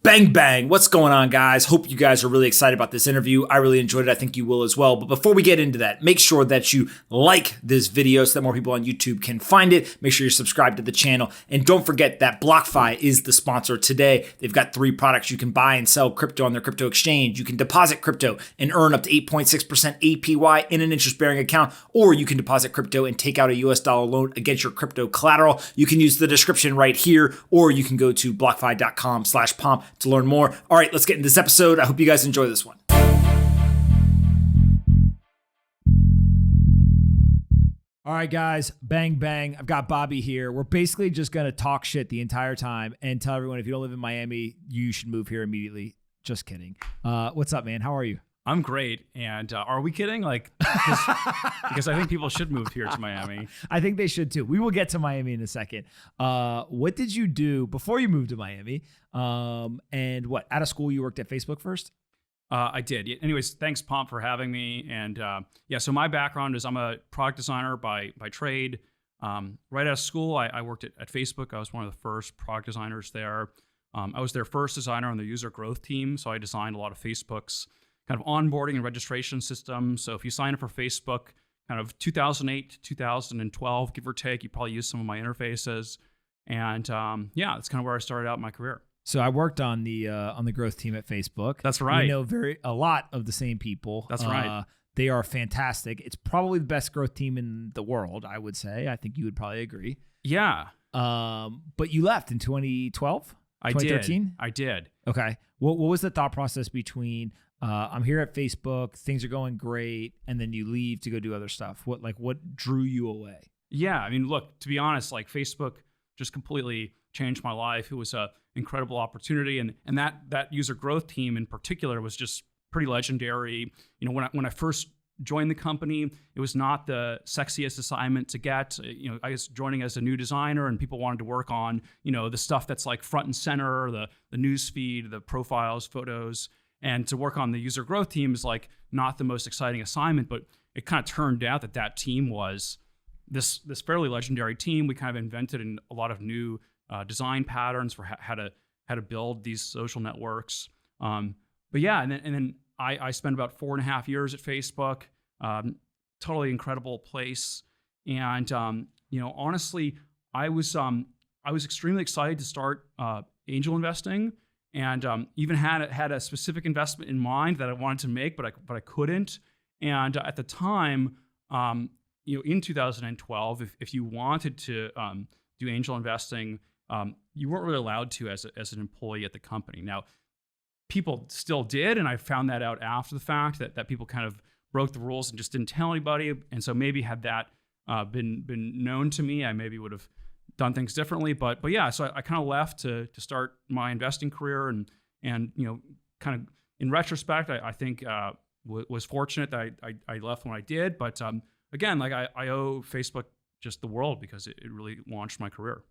Bang, bang. What's going on, guys? Hope you guys are really excited about this interview. I really enjoyed it. I think you will as well. But before we get into that, make sure that you like this video so that more people on YouTube can find it. Make sure you're subscribed to the channel. And don't forget that BlockFi is the sponsor today. They've got 3 products you can buy and sell crypto on their crypto exchange. You can deposit crypto and earn up to 8.6% APY in an interest-bearing account, or you can deposit crypto and take out a US dollar loan against your crypto collateral. You can use the description right here, or you can go to blockfi.com/pomp to learn more. All right, let's get into this episode. I hope you guys enjoy this one. All right, guys, bang, bang. I've got Bobby here. We're basically just going to talk shit the entire time and tell everyone if you don't live in Miami, you should move here immediately. Just kidding. What's up, man? How are you? I'm great. And are we kidding? Because I think people should move here to Miami. I think they should too. We will get to Miami in a second. What did you do before you moved to Miami? And what, out of school, you worked at Facebook first? I did. Anyways, thanks, Pomp, for having me. And so my background is I'm a product designer by trade. Right out of school, I worked at Facebook. I was one of the first product designers there. I was their first designer on the user growth team. So I designed a lot of Facebook's kind of onboarding and registration system. So if you sign up for Facebook, kind of 2008 to 2012, give or take, you probably use some of my interfaces. And that's kind of where I started out my career. So I worked on the growth team at Facebook. That's right. We know a lot of the same people. That's right. They are fantastic. It's probably the best growth team in the world, I would say. I think you would probably agree. Yeah. But you left in 2012? 2013? I did. Okay. What was the thought process between I'm here at Facebook, things are going great, and then you leave to go do other stuff? What drew you away? Yeah, I mean, look, to be honest, Facebook just completely changed my life. It was an incredible opportunity, and that user growth team in particular was just pretty legendary. You know, when I first joined the company, it was not the sexiest assignment to get. You know, I was joining as a new designer, and people wanted to work on, you know, the stuff that's like front and center, the news feed, the profiles, photos. And to work on the user growth team is like not the most exciting assignment, but it kind of turned out that team was this fairly legendary team. We kind of invented a lot of new design patterns for how to build these social networks. And then I spent about 4.5 years at Facebook. Totally incredible place. And honestly, I was extremely excited to start angel investing. And even had a specific investment in mind that I wanted to make, but I couldn't. And at the time, in 2012, if you wanted to do angel investing, you weren't really allowed to as an employee at the company. Now, people still did, and I found that out after the fact that people kind of broke the rules and just didn't tell anybody. And so maybe had that been known to me, I maybe would have done things differently, but yeah, so I kind of left to start my investing career, and kind of in retrospect, I think was fortunate that I left when I did. But again, I owe Facebook just the world because it really launched my career.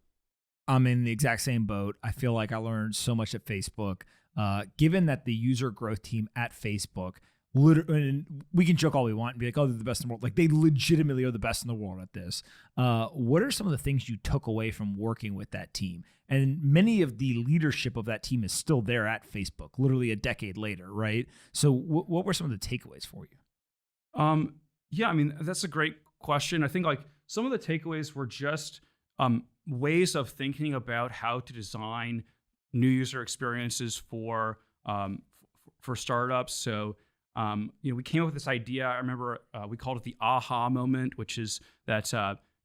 I'm in the exact same boat. I feel like I learned so much at Facebook. Given that the user growth team at Facebook, and we can joke all we want and be like, oh, they're the best in the world. Like, they legitimately are the best in the world at this. What are some of the things you took away from working with that team? And many of the leadership of that team is still there at Facebook, literally a decade later, right? So what were some of the takeaways for you? Yeah, I mean, that's a great question. I think some of the takeaways were just ways of thinking about how to design new user experiences for startups. So we came up with this idea. I remember we called it the aha moment, which is that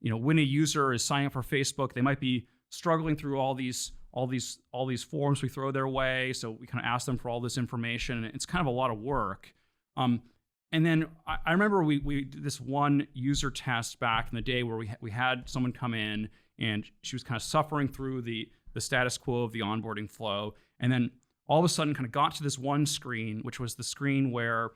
when a user is signing up for Facebook, they might be struggling through all these forms we throw their way. So we kind of ask them for all this information, and it's kind of a lot of work. And then I remember we did this one user test back in the day where we had someone come in, and she was kind of suffering through the status quo of the onboarding flow, and then all of a sudden kind of got to this one screen, which was the screen where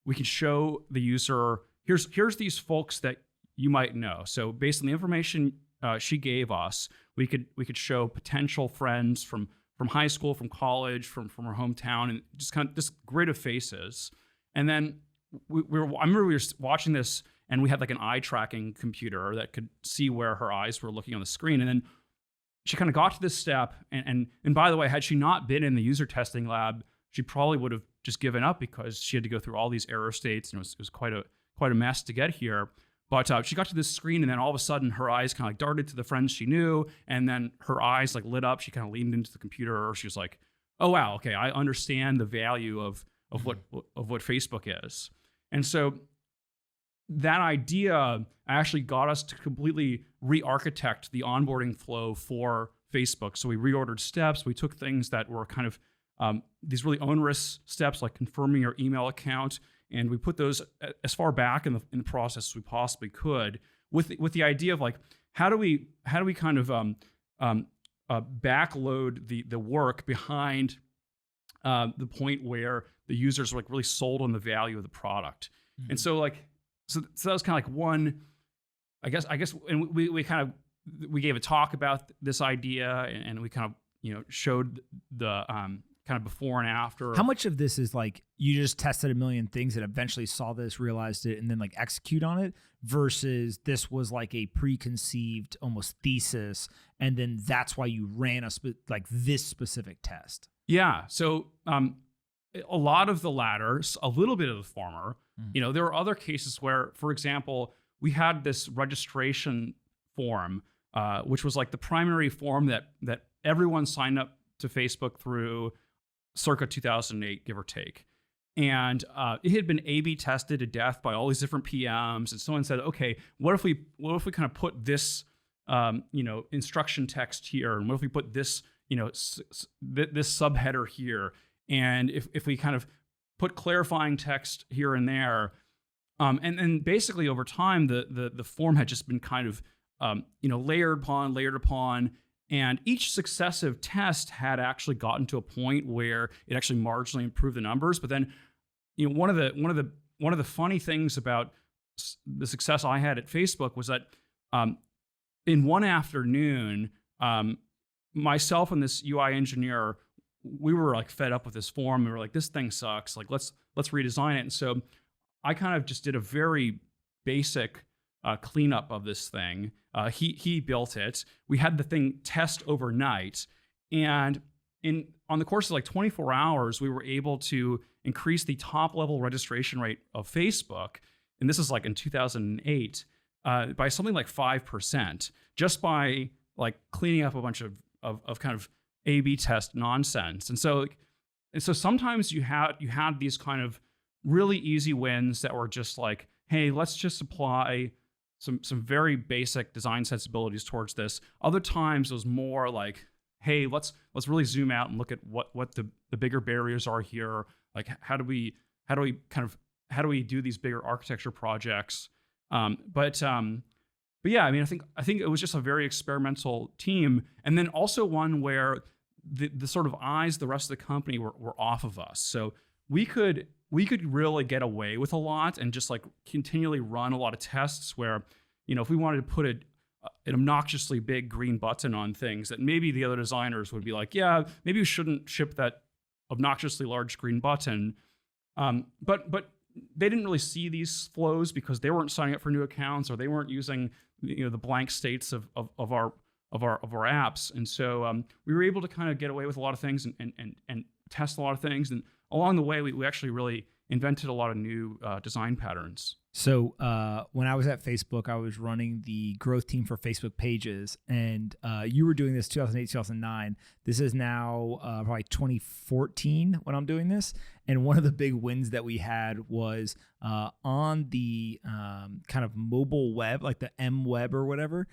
we could show the user, here's these folks that you might know. So based on the information she gave us, we could show potential friends from high school, from college, from her hometown, and just kind of this grid of faces. And then I remember we were watching this, and we had like an eye tracking computer that could see where her eyes were looking on the screen. And then she kind of got to this step, and by the way, had she not been in the user testing lab, she probably would have just given up because she had to go through all these error states, and it was quite a mess to get here. But she got to this screen, and then all of a sudden, her eyes kind of like darted to the friends she knew, and then her eyes like lit up. She kind of leaned into the computer, or she was like, "Oh wow, okay, I understand the value of what Facebook is." And so that idea actually got us to completely re-architect the onboarding flow for Facebook. So we reordered steps. We took things that were kind of these really onerous steps, like confirming your email account, and we put those as far back in the process as we possibly could, with the idea of like, how do we kind of backload the work behind the point where the users are like really sold on the value of the product. Mm-hmm. And so like so that was kind of like one, I guess, and we gave a talk about this idea, and we kind of showed the kind of before and after. How much of this is like you just tested a million things and eventually saw this, realized it, and then like execute on it, versus this was like a preconceived almost thesis, and then that's why you ran like this specific test? Yeah. So a lot of the latter, a little bit of the former. Mm-hmm. There were other cases where, for example, we had this registration form, which was like the primary form that everyone signed up to Facebook through circa 2008, give or take. And it had been A/B tested to death by all these different PMs. And someone said, okay, what if we kind of put this, instruction text here? And what if we put this, this subheader here? And if we kind of put clarifying text here and there, and basically over time, the form had just been kind of, layered upon, and each successive test had actually gotten to a point where it actually marginally improved the numbers. But then, one of the funny things about the success I had at Facebook was that in one afternoon, myself and this UI engineer, we were like fed up with this form. We were like, this thing sucks. Like, let's redesign it. And so I kind of just did a very basic cleanup of this thing. He built it. We had the thing test overnight, and on the course of like 24 hours, we were able to increase the top level registration rate of Facebook. And this is like in 2008 by something like 5%, just by like cleaning up a bunch of kind of A/B test nonsense. And so sometimes you had these kind of really easy wins that were just like, hey, let's just apply some very basic design sensibilities towards this. Other times it was more like, hey, let's really zoom out and look at what the bigger barriers are here. Like how do we do these bigger architecture projects? But yeah, I mean, I think it was just a very experimental team, and then also one where the sort of eyes the rest of the company were off of us. So we could really get away with a lot and just like continually run a lot of tests where, if we wanted to put an obnoxiously big green button on things that maybe the other designers would be like, yeah, maybe we shouldn't ship that obnoxiously large green button. But they didn't really see these flows because they weren't signing up for new accounts, or they weren't using the blank states of our apps. And so we were able to kind of get away with a lot of things and test a lot of things. And along the way, we actually really invented a lot of new design patterns. So when I was at Facebook, I was running the growth team for Facebook pages, and you were doing this 2008, 2009. This is now probably 2014 when I'm doing this. And one of the big wins that we had was on the kind of mobile web, like the M web or whatever,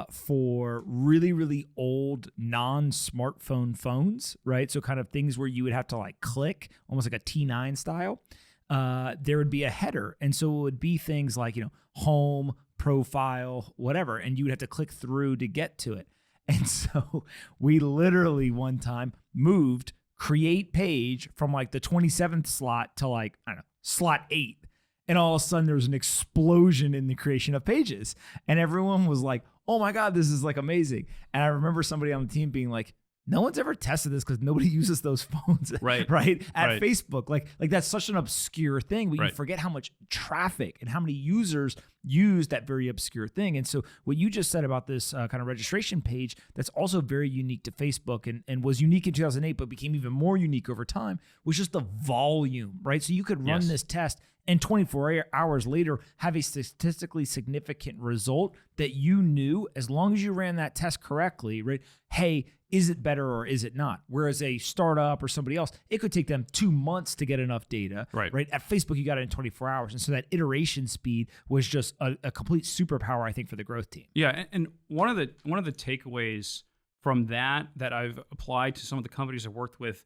for really, really old non-smartphone phones, right? So kind of things where you would have to like click, almost like a T9 style. There would be a header. And so it would be things like, home, profile, whatever. And you would have to click through to get to it. And so we literally one time moved create page from like the 27th slot to like, I don't know, slot 8. And all of a sudden there was an explosion in the creation of pages. And everyone was like, oh my God, this is like amazing. And I remember somebody on the team being like, no one's ever tested this because nobody uses those phones, right? At Facebook. Like that's such an obscure thing, but you forget how much traffic and how many users use that very obscure thing. And so what you just said about this kind of registration page, that's also very unique to Facebook and was unique in 2008, but became even more unique over time, was just the volume, right? So you could run this test and 24 hours later have a statistically significant result that you knew, as long as you ran that test correctly, right? Hey, is it better or is it not? Whereas a startup or somebody else, it could take them 2 months to get enough data, right? At Facebook, you got it in 24 hours. And so that iteration speed was just a complete superpower, I think, for the growth team. Yeah, and one of the takeaways from that I've applied to some of the companies I've worked with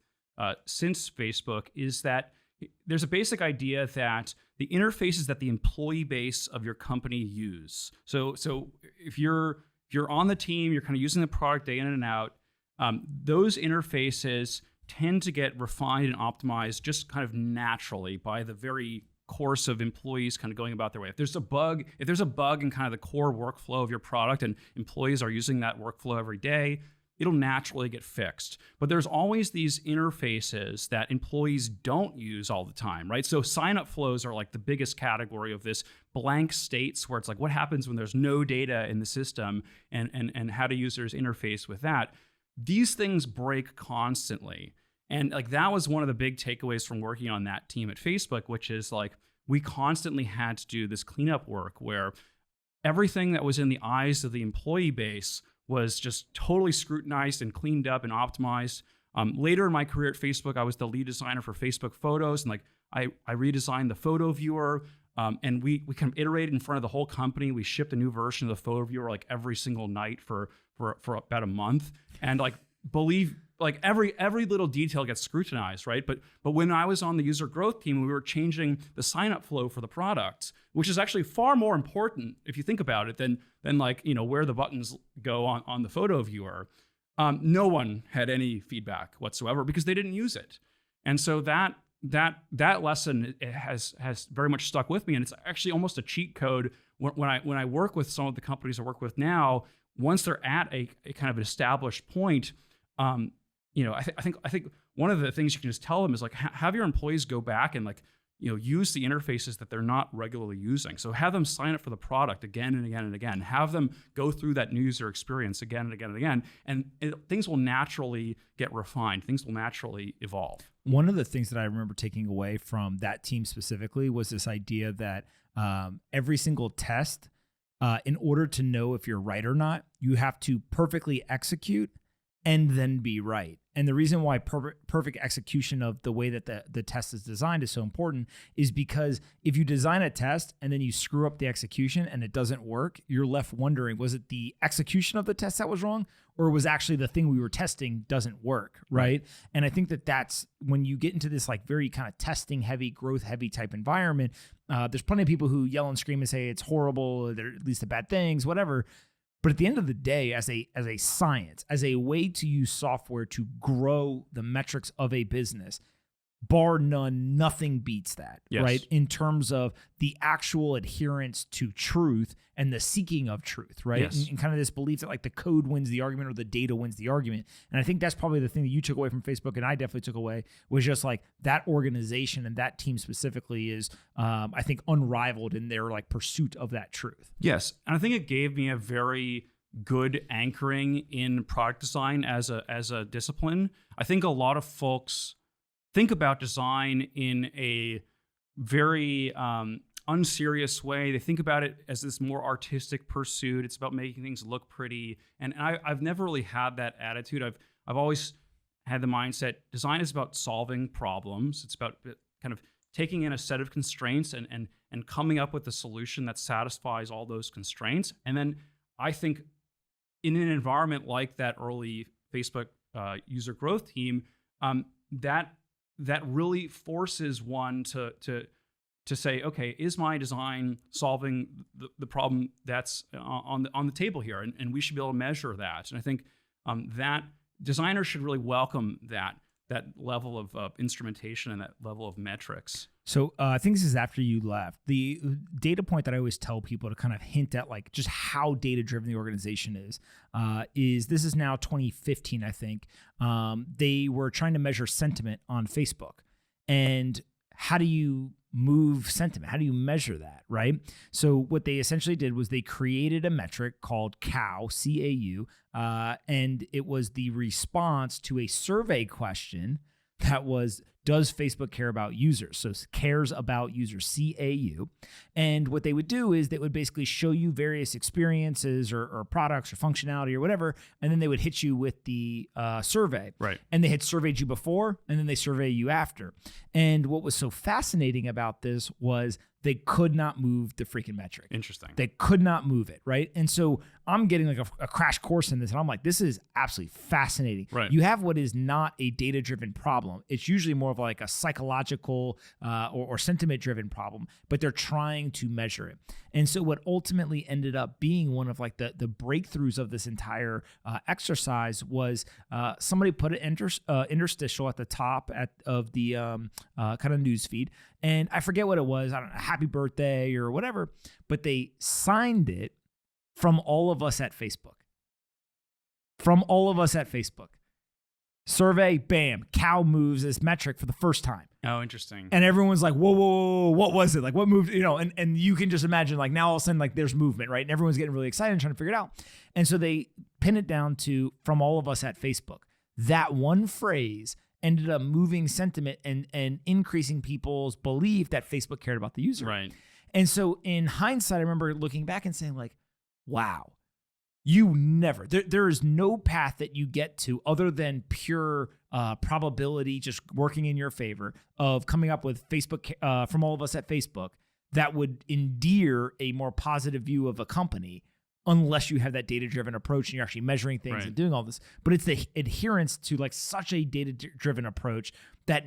since Facebook is that there's a basic idea that the interfaces that the employee base of your company use. So if you're on the team, you're kind of using the product day in and out, those interfaces tend to get refined and optimized just kind of naturally by the very course of employees kind of going about their way. If there's a bug in kind of the core workflow of your product and employees are using that workflow every day, it'll naturally get fixed. But there's always these interfaces that employees don't use all the time, right? So sign-up flows are like the biggest category of this, blank states where it's like, what happens when there's no data in the system, and how do users interface with that? These things break constantly. And like that was one of the big takeaways from working on that team at Facebook, which is like we constantly had to do this cleanup work where everything that was in the eyes of the employee base was just totally scrutinized and cleaned up and optimized. Later in my career at Facebook, I was the lead designer for Facebook Photos, and like I redesigned the photo viewer, and we kind of iterated in front of the whole company. We shipped a new version of the photo viewer like every single night for about a month, and like every little detail gets scrutinized, right? But when I was on the user growth team, we were changing the sign-up flow for the product, which is actually far more important if you think about it than like, you know, where the buttons go on the photo viewer. No one had any feedback whatsoever because they didn't use it. And so that lesson has very much stuck with me, and it's actually almost a cheat code when I work with some of the companies I work with now. Once they're at a kind of established point, you know, I think one of the things you can just tell them is like have your employees go back and like, you know, use the interfaces that they're not regularly using. So have them sign up for the product again and again and again. Have them go through that new user experience again and again and again, and things will naturally get refined. Things will naturally evolve. One of the things that I remember taking away from that team specifically was this idea that every single test, in order to know if you're right or not, you have to perfectly execute and then be right. And the reason why perfect execution of the way that the test is designed is so important is because if you design a test and then you screw up the execution and it doesn't work, you're left wondering, was it the execution of the test that was wrong, or was actually the thing we were testing doesn't work, right? And I think that that's when you get into this like very kind of testing heavy, growth heavy type environment, there's plenty of people who yell and scream and say it's horrible, they're at least the bad things, whatever. But at the end of the day, as a science, as a way to use software to grow the metrics of a business, bar none, nothing beats that, right? In terms of the actual adherence to truth and the seeking of truth, right? And kind of this belief that like the code wins the argument or the data wins the argument. And I think that's probably the thing that you took away from Facebook, and I definitely took away, was just like that organization and that team specifically is, I think, unrivaled in their like pursuit of that truth. Yes, and I think it gave me a very good anchoring in product design as a discipline. I think a lot of folks think about design in a very unserious way. They think about it as this more artistic pursuit. It's about making things look pretty. And I've never really had that attitude. I've always had the mindset design is about solving problems. It's about kind of taking in a set of constraints and coming up with a solution that satisfies all those constraints. And then I think in an environment like that early Facebook user growth team, that really forces one to say, okay, is my design solving the problem that's on the table here? And we should be able to measure that. And I think that designers should really welcome that level of instrumentation and that level of metrics. So I think this is after you left. The data point that I always tell people to kind of hint at like just how data-driven the organization is this is now 2015, I think. They were trying to measure sentiment on Facebook. And how do you move sentiment? How do you measure that, right? So what they essentially did was they created a metric called CAU, C-A-U, and it was the response to a survey question that was, does Facebook care about users? So cares about users, C-A-U. And what they would do is they would basically show you various experiences or products or functionality or whatever, and then they would hit you with the survey. Right. And they had surveyed you before, and then they survey you after. And what was so fascinating about this was they could not move the freaking metric. Interesting. They could not move it, right? And so I'm getting like a crash course in this, and I'm like, this is absolutely fascinating. Right. You have what is not a data-driven problem. It's usually more of like a psychological or sentiment-driven problem, but they're trying to measure it. And so what ultimately ended up being one of like the breakthroughs of this entire exercise was somebody put an interstitial at the top of the kind of news feed. And I forget what it was. I don't know, happy birthday or whatever, but they signed it from all of us at Facebook. From all of us at Facebook. Survey, bam, CAU moves this metric for the first time. Oh, interesting. And everyone's like, whoa, what was it? Like, what moved? You know, and you can just imagine, like, now all of a sudden, like, there's movement, right? And everyone's getting really excited and trying to figure it out. And so they pin it down to from all of us at Facebook. That one phrase ended up moving sentiment and increasing people's belief that Facebook cared about the user. Right. And so in hindsight, I remember looking back and saying, like, wow, you never, there is no path that you get to other than pure probability just working in your favor of coming up with Facebook from all of us at Facebook that would endear a more positive view of a company unless you have that data-driven approach and you're actually measuring things and doing all this. But it's the adherence to like such a data-driven approach that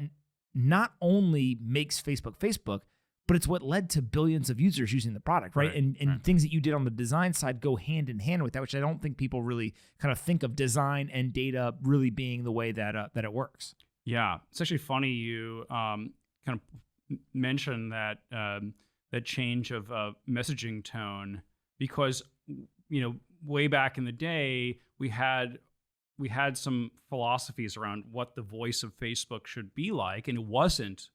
not only makes Facebook, but it's what led to billions of users using the product, right? And things that you did on the design side go hand in hand with that, which I don't think people really kind of think of design and data really being the way that that it works. Yeah, it's actually funny you kind of mentioned that that change of messaging tone, because way back in the day we had some philosophies around what the voice of Facebook should be like, and it wasn't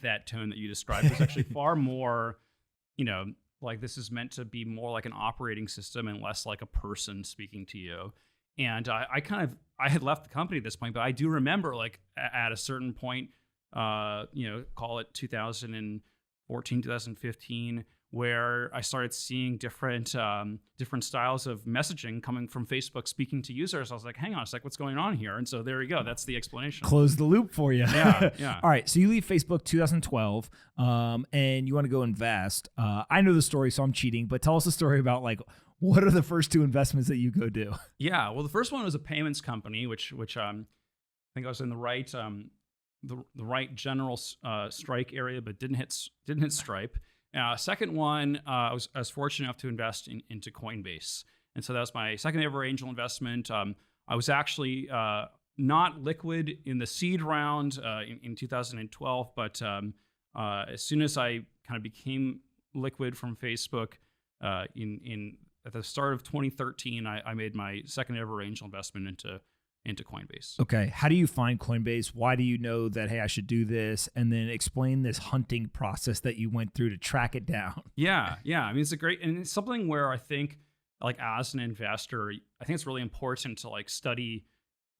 that tone that you described. It was actually far more, like this is meant to be more like an operating system and less like a person speaking to you. And I had left the company at this point, but I do remember like at a certain point, call it 2014, 2015, where I started seeing different styles of messaging coming from Facebook speaking to users. I was like, hang on a sec, what's going on here? And so there you go. That's the explanation. Close the loop for you. Yeah. All right. So you leave Facebook 2012 and you want to go invest. I know the story, so I'm cheating, but tell us the story about like, what are the first two investments that you go do? Yeah. Well, the first one was a payments company, which I think I was in the right general strike area, but didn't hit Stripe. Second one, I was fortunate enough to invest into Coinbase. And so that was my second ever angel investment. I was actually not liquid in the seed round in 2012, but as soon as I kind of became liquid from Facebook at the start of 2013, I made my second ever angel investment into Coinbase. Okay. How do you find Coinbase? Why do you know that, hey, I should do this? And then explain this hunting process that you went through to track it down. Yeah. I mean, it's something where I think, like, as an investor, I think it's really important to like study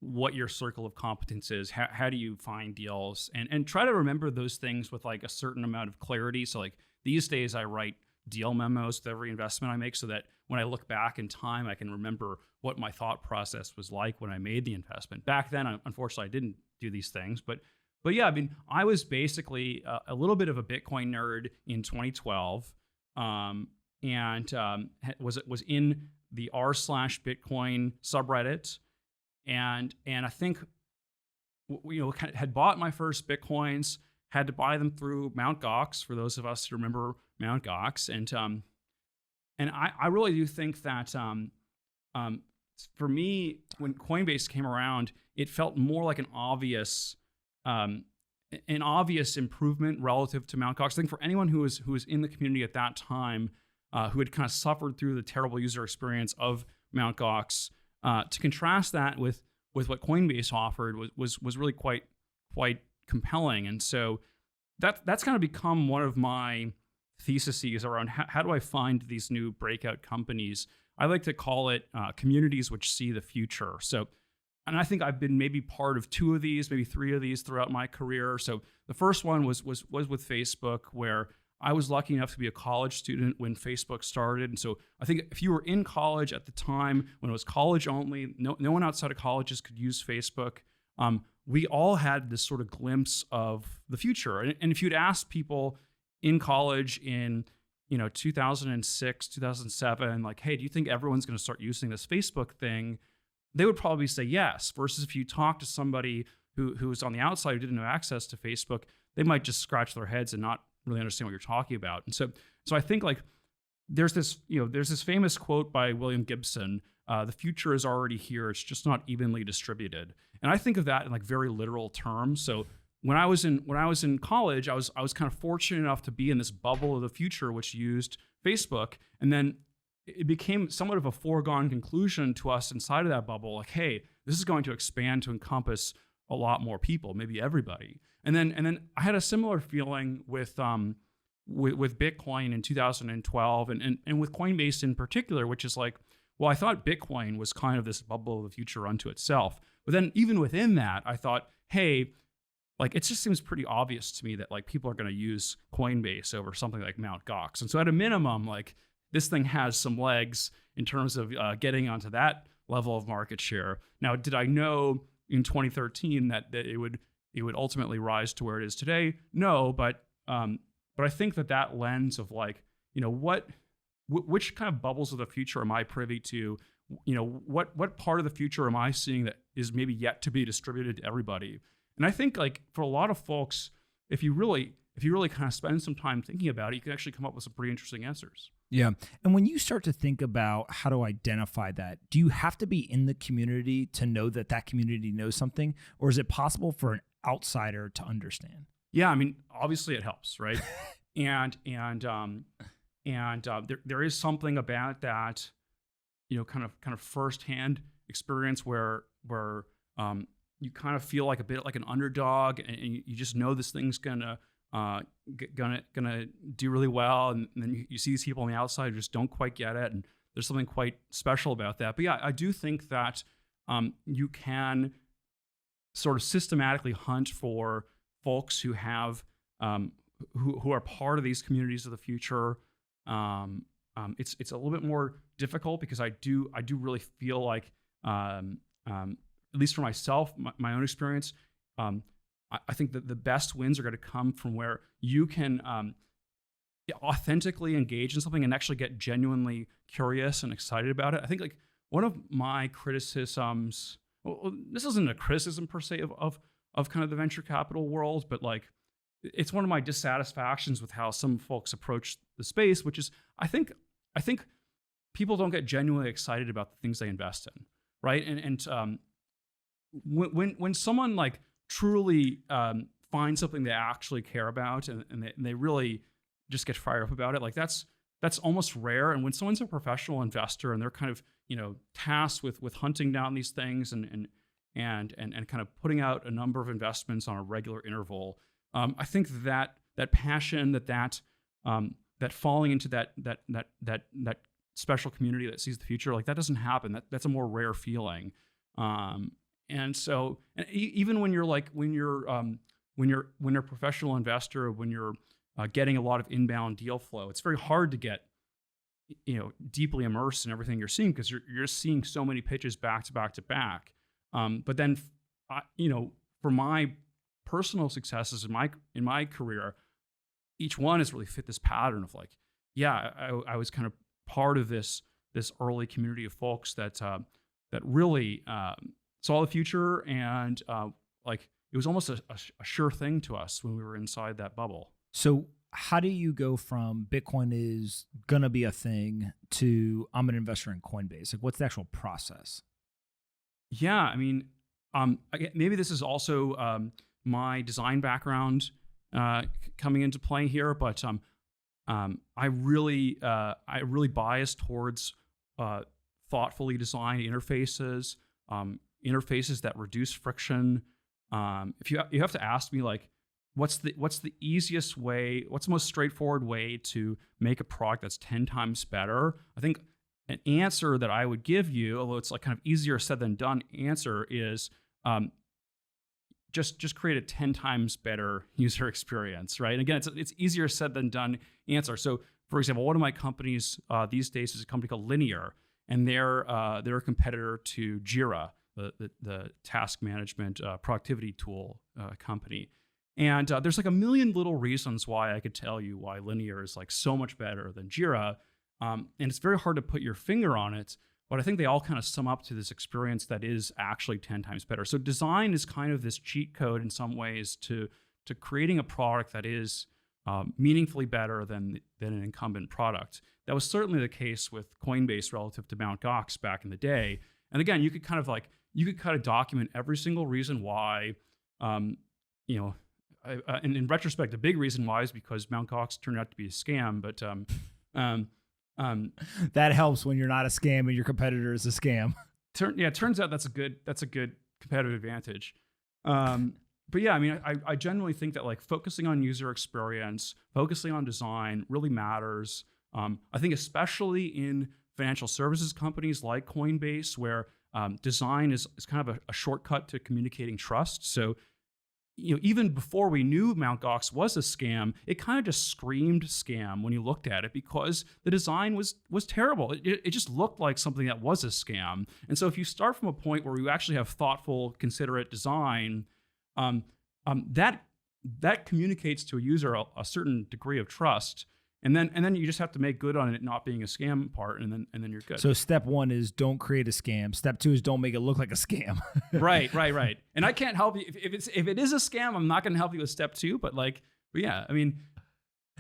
what your circle of competence is. How do you find deals, and try to remember those things with like a certain amount of clarity. So like these days I write deal memos with every investment I make so that when I look back in time, I can remember what my thought process was like when I made the investment. Back then, unfortunately, I didn't do these things. But yeah, I mean, I was basically a little bit of a Bitcoin nerd in 2012, and was in the r/Bitcoin subreddit, and I think had bought my first Bitcoins. Had to buy them through Mt. Gox, for those of us who remember Mt. Gox. And I really do think that for me, when Coinbase came around, it felt more like an obvious improvement relative to Mt. Gox. I think for anyone who was in the community at that time, who had kind of suffered through the terrible user experience of Mt. Gox, to contrast that with what Coinbase offered was really quite compelling. And so that's kind of become one of my theses around how do I find these new breakout companies. I like to call it communities which see the future. So, and I think I've been maybe part of 2 of these, maybe 3 of these throughout my career. So the first one was with Facebook, where I was lucky enough to be a college student when Facebook started. And so I think if you were in college at the time when it was college only, no one outside of colleges could use Facebook. We all had this sort of glimpse of the future. And if you'd asked people in college in 2006, 2007, like, hey, do you think everyone's going to start using this Facebook thing? They would probably say yes. Versus if you talk to somebody who was on the outside who didn't have access to Facebook, they might just scratch their heads and not really understand what you're talking about. And so I think like there's this famous quote by William Gibson, the future is already here, it's just not evenly distributed. And I think of that in like very literal terms. So when I was in college, I was kind of fortunate enough to be in this bubble of the future which used Facebook, and then it became somewhat of a foregone conclusion to us inside of that bubble, like, hey, this is going to expand to encompass a lot more people, maybe everybody. And then I had a similar feeling with Bitcoin in 2012 and with Coinbase in particular, which is like, well, I thought Bitcoin was kind of this bubble of the future unto itself. But then even within that, I thought, hey, like it just seems pretty obvious to me that like people are going to use Coinbase over something like Mt. Gox. And so at a minimum, like this thing has some legs in terms of getting onto that level of market share. Now, did I know in 2013 that it would ultimately rise to where it is today? No, but I think that lens of like, which kind of bubbles of the future am I privy to? What part of the future am I seeing that is maybe yet to be distributed to everybody? And I think like for a lot of folks, if you really kind of spend some time thinking about it, you can actually come up with some pretty interesting answers. Yeah. And when you start to think about how to identify that, do you have to be in the community to know that community knows something? Or is it possible for an outsider to understand? Yeah. I mean, obviously it helps, right? and there is something about that, kind of firsthand experience where you kind of feel like a bit like an underdog, and you just know this thing's gonna do really well, and then you see these people on the outside who just don't quite get it, and there's something quite special about that. But yeah, I do think that you can sort of systematically hunt for folks who have who are part of these communities of the future. It's a little bit more difficult because I do really feel like at least for myself, my own experience, I think that the best wins are going to come from where you can authentically engage in something and actually get genuinely curious and excited about it. I think like one of my criticisms, well, this isn't a criticism per se of kind of the venture capital world, but like it's one of my dissatisfactions with how some folks approach the space, which is I think people don't get genuinely excited about the things they invest in, right? And when someone like truly finds something they actually care about and they really just get fired up about it, like that's almost rare. And when someone's a professional investor and they're kind of tasked with hunting down these things and kind of putting out a number of investments on a regular interval, I think that passion, that falling into that special community that sees the future, like that doesn't happen. That's a more rare feeling. And so, even when you're a professional investor, when you're getting a lot of inbound deal flow, it's very hard to get deeply immersed in everything you're seeing because you're just seeing so many pitches back to back to back. But then, for my personal successes in my career, each one has really fit this pattern of like, yeah, I was kind of part of this early community of folks that really saw the future, and like it was almost a sure thing to us when we were inside that bubble. So how do you go from Bitcoin is going to be a thing to I'm an investor in Coinbase? Like what's the actual process? Yeah, I mean, maybe this is also my design background coming into play here, but I really bias towards thoughtfully designed interfaces, interfaces that reduce friction. If you have to ask me like what's the easiest way, what's the most straightforward way to make a product that's 10 times better? I think an answer that I would give you, although it's like kind of easier said than done answer, is just create a 10 times better user experience, right? And again, it's easier said than done answer. So for example, one of my companies these days is a company called Linear, and they're a competitor to Jira, the task management productivity tool company. And there's like a million little reasons why I could tell you why Linear is like so much better than Jira. And it's very hard to put your finger on it, but I think they all kind of sum up to this experience that is actually 10 times better. So design is kind of this cheat code in some ways to creating a product that is meaningfully better than an incumbent product. That was certainly the case with Coinbase relative to Mt. Gox back in the day. And again, you could kind of document every single reason why, and in retrospect, the big reason why is because Mt. Gox turned out to be a scam. But that helps when you're not a scam and your competitor is a scam. It turns out that's a good competitive advantage. But yeah, I mean, I generally think that like focusing on user experience, focusing on design really matters. I think especially in financial services companies like Coinbase, where design is kind of a shortcut to communicating trust. So, even before we knew Mt. Gox was a scam, it kind of just screamed scam when you looked at it because the design was terrible. It just looked like something that was a scam. And so if you start from a point where you actually have thoughtful, considerate design, that communicates to a user a certain degree of trust. And then you just have to make good on it not being a scam part, and then you're good. So step one is don't create a scam. Step two is don't make it look like a scam. Right. And I can't help you if it is a scam. I'm not going to help you with step two. But yeah, I mean.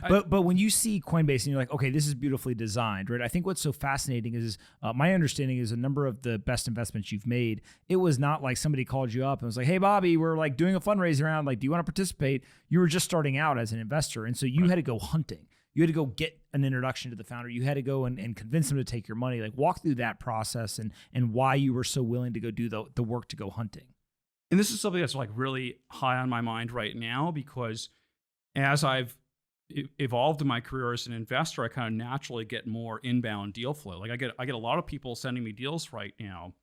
But when you see Coinbase and you're like, okay, this is beautifully designed, right? I think what's so fascinating is my understanding is a number of the best investments you've made, it was not like somebody called you up and was like, hey, Bobby, we're like doing a fundraiser round. Like, do you want to participate? You were just starting out as an investor. And so you had to go hunting. You had to go get an introduction to the founder. You had to go and convince them to take your money. Like, walk through that process and why you were so willing to go do the work to go hunting. And this is something that's like really high on my mind right now, because as I've evolved in my career as an investor, I kind of naturally get more inbound deal flow. Like I get a lot of people sending me deals right now.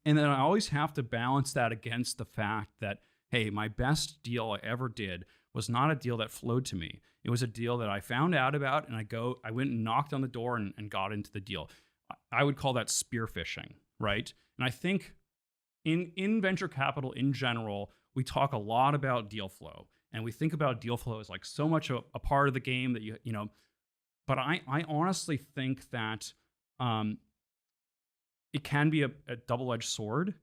And then I always have to balance that against the fact that, hey, my best deal I ever did was not a deal that flowed to me. It was a deal that I found out about, and I went and knocked on the door and got into the deal. I would call that spearfishing, right? And I think in venture capital in general, we talk a lot about deal flow, and we think about deal flow as like so much a part of the game that you know. But I honestly think that it can be a double-edged sword.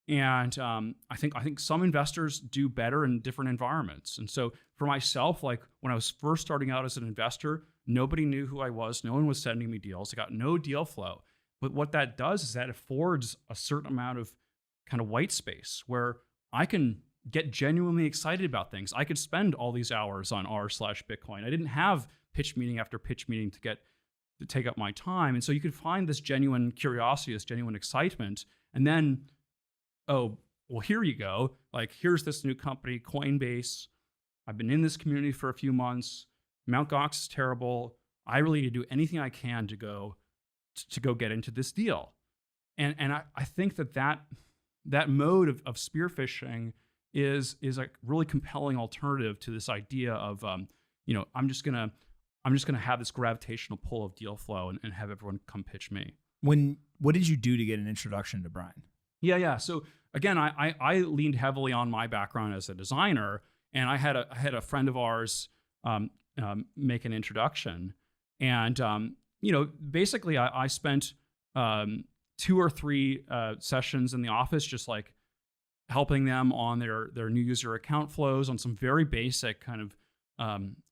And I think some investors do better in different environments. And so for myself, like when I was first starting out as an investor, nobody knew who I was. No one was sending me deals. I got no deal flow. But what that does is that affords a certain amount of kind of white space where I can get genuinely excited about things. I could spend all these hours on r/Bitcoin. I didn't have pitch meeting after pitch meeting to take up my time. And so you could find this genuine curiosity, this genuine excitement, and then, oh, well, here you go. Like, here's this new company, Coinbase. I've been in this community for a few months. Mt. Gox is terrible. I really need to do anything I can to go get into this deal. And I think that mode of spearfishing is a really compelling alternative to this idea of I'm just gonna have this gravitational pull of deal flow and have everyone come pitch me. What did you do to get an introduction to Brian? Yeah. So again, I leaned heavily on my background as a designer, and I had a friend of ours make an introduction, and basically I spent 2 or 3 sessions in the office just like helping them on their new user account flows, on some very basic kind of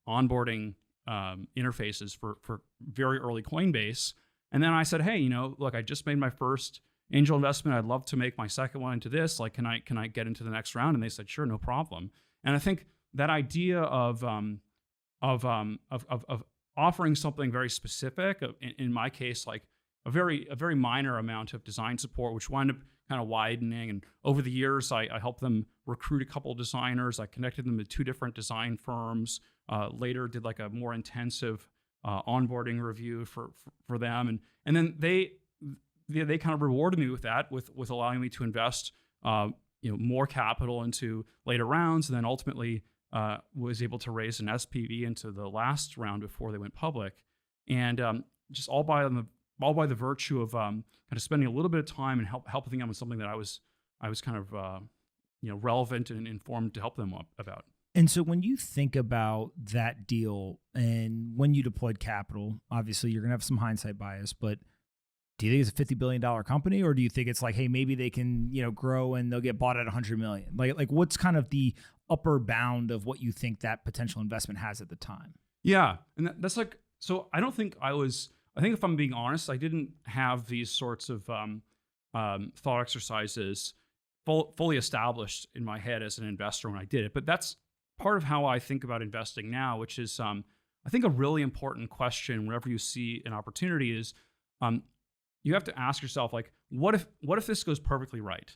onboarding interfaces for very early Coinbase. And then I said, hey, look, I just made my first angel investment. I'd love to make my second one into this. Like, can I get into the next round? And they said, sure, no problem. And I think that idea of offering something very specific, in my case, like a very minor amount of design support, which wound up kind of widening. And over the years, I helped them recruit a couple of designers. I connected them to 2 different design firms. Later, did like a more intensive onboarding review for them, and then they kind of rewarded me with that, with allowing me to invest more capital into later rounds, and then ultimately was able to raise an SPV into the last round before they went public, and just all by the virtue of kind of spending a little bit of time and helping them with something that I was kind of relevant and informed to help them about. And so when you think about that deal and when you deployed capital, obviously you're going to have some hindsight bias, but do you think it's a $50 billion company, or do you think it's like, hey, maybe they can, grow and they'll get bought at 100 million? Like what's kind of the upper bound of what you think that potential investment has at the time? Yeah. And that's like, so I think if I'm being honest, I didn't have these sorts of thought exercises fully established in my head as an investor when I did it. But that's part of how I think about investing now, which is I think a really important question whenever you see an opportunity is you have to ask yourself, like, what if this goes perfectly right?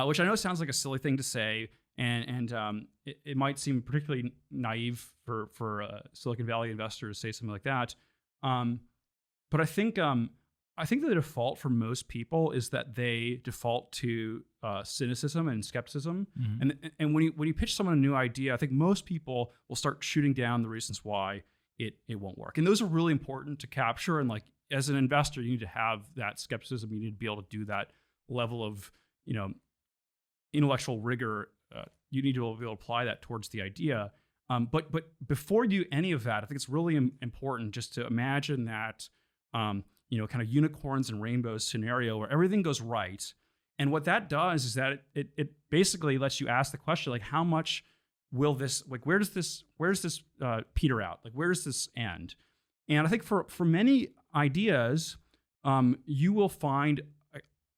Which I know sounds like a silly thing to say, and it might seem particularly naive for Silicon Valley investors to say something like that. But I think the default for most people is that they default to cynicism and skepticism. Mm-hmm. And when you pitch someone a new idea, I think most people will start shooting down the reasons why it won't work. And those are really important to capture. And like, as an investor, you need to have that skepticism. You need to be able to do that level of intellectual rigor. You need to be able to apply that towards the idea. But before you do any of that, I think it's really important just to imagine that kind of unicorns and rainbows scenario where everything goes right. And what that does is that it basically lets you ask the question, like, how much will this, like, where does this peter out? Like, where does this end? And I think for many ideas, you will find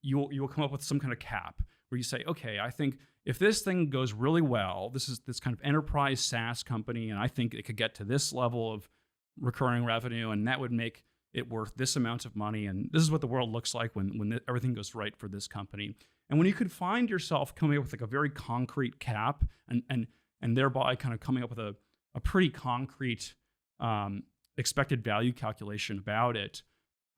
you will come up with some kind of cap where you say, okay, I think if this thing goes really well, this is this kind of enterprise SaaS company, and I think it could get to this level of recurring revenue, and that would make it worth this amount of money, and this is what the world looks like when everything goes right for this company. And when you could find yourself coming up with like a very concrete cap, and thereby kind of coming up with a pretty concrete expected value calculation about it,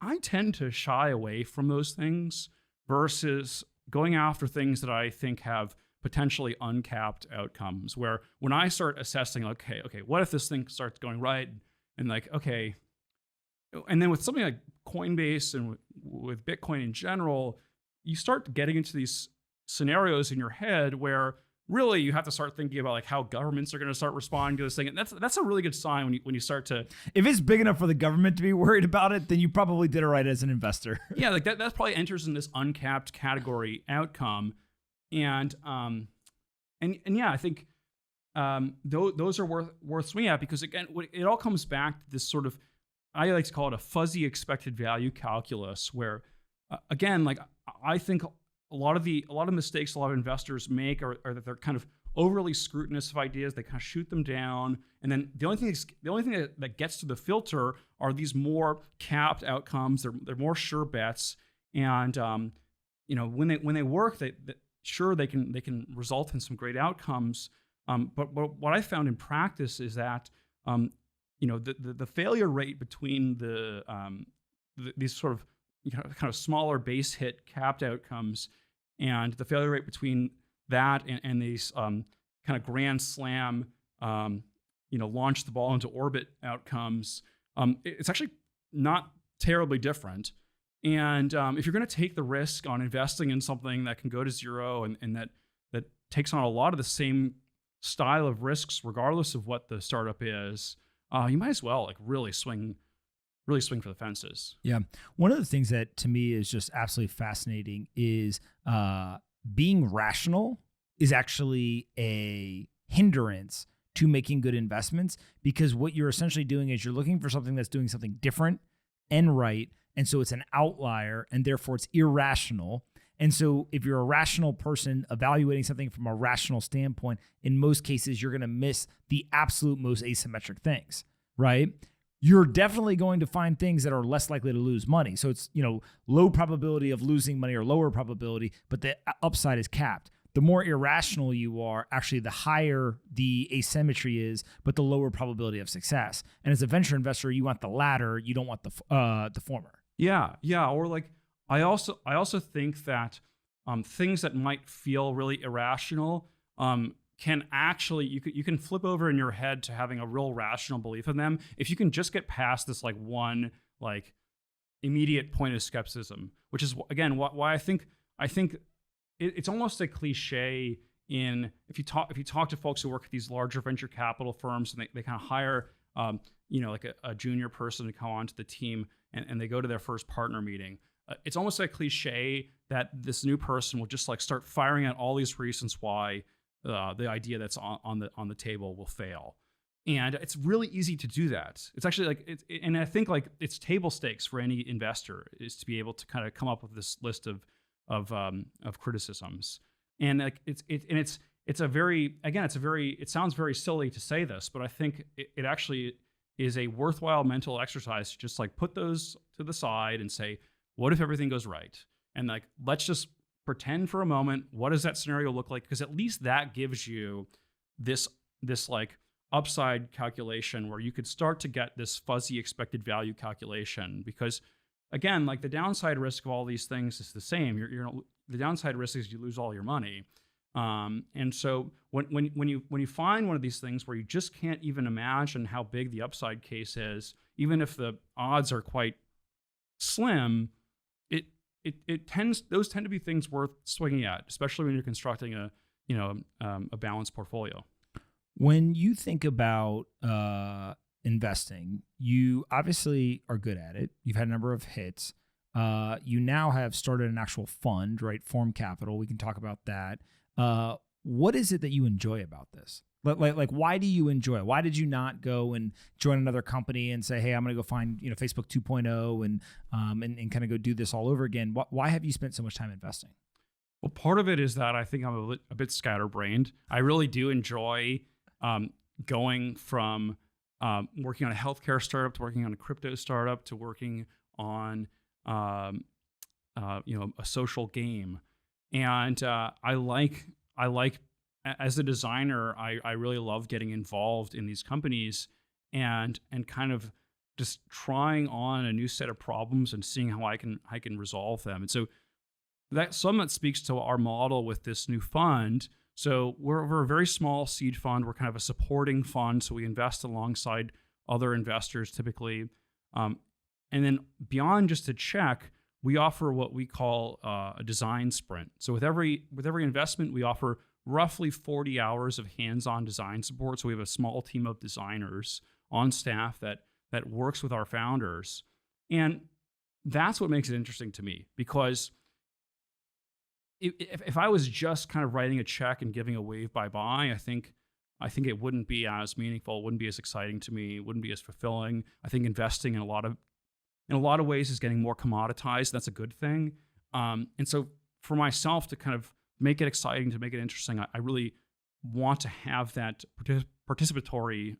I tend to shy away from those things versus going after things that I think have potentially uncapped outcomes, where when I start assessing, okay, what if this thing starts going right, and like, okay, and then with something like Coinbase and with Bitcoin in general, you start getting into these scenarios in your head where really you have to start thinking about like how governments are going to start responding to this thing. And that's a really good sign when you start to... If it's big enough for the government to be worried about it, then you probably did it right as an investor. Yeah, like that probably enters in this uncapped category outcome. And yeah, I think those are worth swinging at, because again, it all comes back to this sort of, I like to call it a fuzzy expected value calculus, where again, like I think a lot of mistakes a lot of investors make are that they're kind of overly scrutinous of ideas. They kind of shoot them down, and then the only thing that gets to the filter are these more capped outcomes. They're more sure bets, and when they work, they can result in some great outcomes. But what I found in practice is that the failure rate between these sort of kind of smaller base hit capped outcomes and the failure rate between that and these kind of grand slam launch the ball into orbit outcomes, it's actually not terribly different. And if you're going to take the risk on investing in something that can go to zero and that takes on a lot of the same style of risks regardless of what the startup is, you might as well like really swing for the fences. Yeah. One of the things that to me is just absolutely fascinating is being rational is actually a hindrance to making good investments, because what you're essentially doing is you're looking for something that's doing something different and right. And so it's an outlier, and therefore it's irrational. And so if you're a rational person evaluating something from a rational standpoint, in most cases, you're going to miss the absolute most asymmetric things, right? you're definitely going to find things that are less likely to lose money. So it's, low probability of losing money or lower probability, but the upside is capped. The more irrational you are, actually, the higher the asymmetry is, but the lower probability of success. And as a venture investor, you want the latter. You don't want the former. Yeah. Or like, I also think that things that might feel really irrational can actually, you can flip over in your head to having a real rational belief in them if you can just get past this like one like immediate point of skepticism, which is again why I think it's almost a cliche in if you talk to folks who work at these larger venture capital firms and they kind of hire like a junior person to come onto the team and they go to their first partner meeting. It's almost a cliche that this new person will just like start firing out all these reasons why the idea that's on the table will fail, and it's really easy to do that. It's actually like and I think like it's table stakes for any investor is to be able to kind of come up with this list of criticisms, and like it's a very it sounds very silly to say this, but I think it actually is a worthwhile mental exercise to just like put those to the side and say, what if everything goes right, and like let's just pretend for a moment, what does that scenario look like? Because at least that gives you this like upside calculation where you could start to get this fuzzy expected value calculation. Because again, like the downside risk of all these things is the same. The downside risk is you lose all your money. And so when you find one of these things where you just can't even imagine how big the upside case is, even if the odds are quite slim, those tend to be things worth swinging at, especially when you're constructing a balanced portfolio. When you think about investing, you obviously are good at it. You've had a number of hits. You now have started an actual fund, right? Form Capital. We can talk about that. What is it that you enjoy about this? Like, why do you enjoy it? Why did you not go and join another company and say, hey, I'm going to go find, Facebook 2.0 and kind of go do this all over again? Why have you spent so much time investing? Well, part of it is that I think I'm a bit scatterbrained. I really do enjoy going from working on a healthcare startup to working on a crypto startup to working on a social game, and I like as a designer, I really love getting involved in these companies and kind of just trying on a new set of problems and seeing how I can resolve them. And so that somewhat speaks to our model with this new fund. So we're a very small seed fund. We're kind of a supporting fund, so we invest alongside other investors typically. And then beyond just a check, we offer what we call a design sprint. So with every investment, we offer roughly 40 hours of hands-on design support. So we have a small team of designers on staff that works with our founders. And that's what makes it interesting to me, because if I was just kind of writing a check and giving a wave bye-bye, I think it wouldn't be as meaningful, it wouldn't be as exciting to me, it wouldn't be as fulfilling. I think investing in a lot of ways is getting more commoditized. That's a good thing. And so for myself to kind of make it exciting, to make it interesting, I really want to have that participatory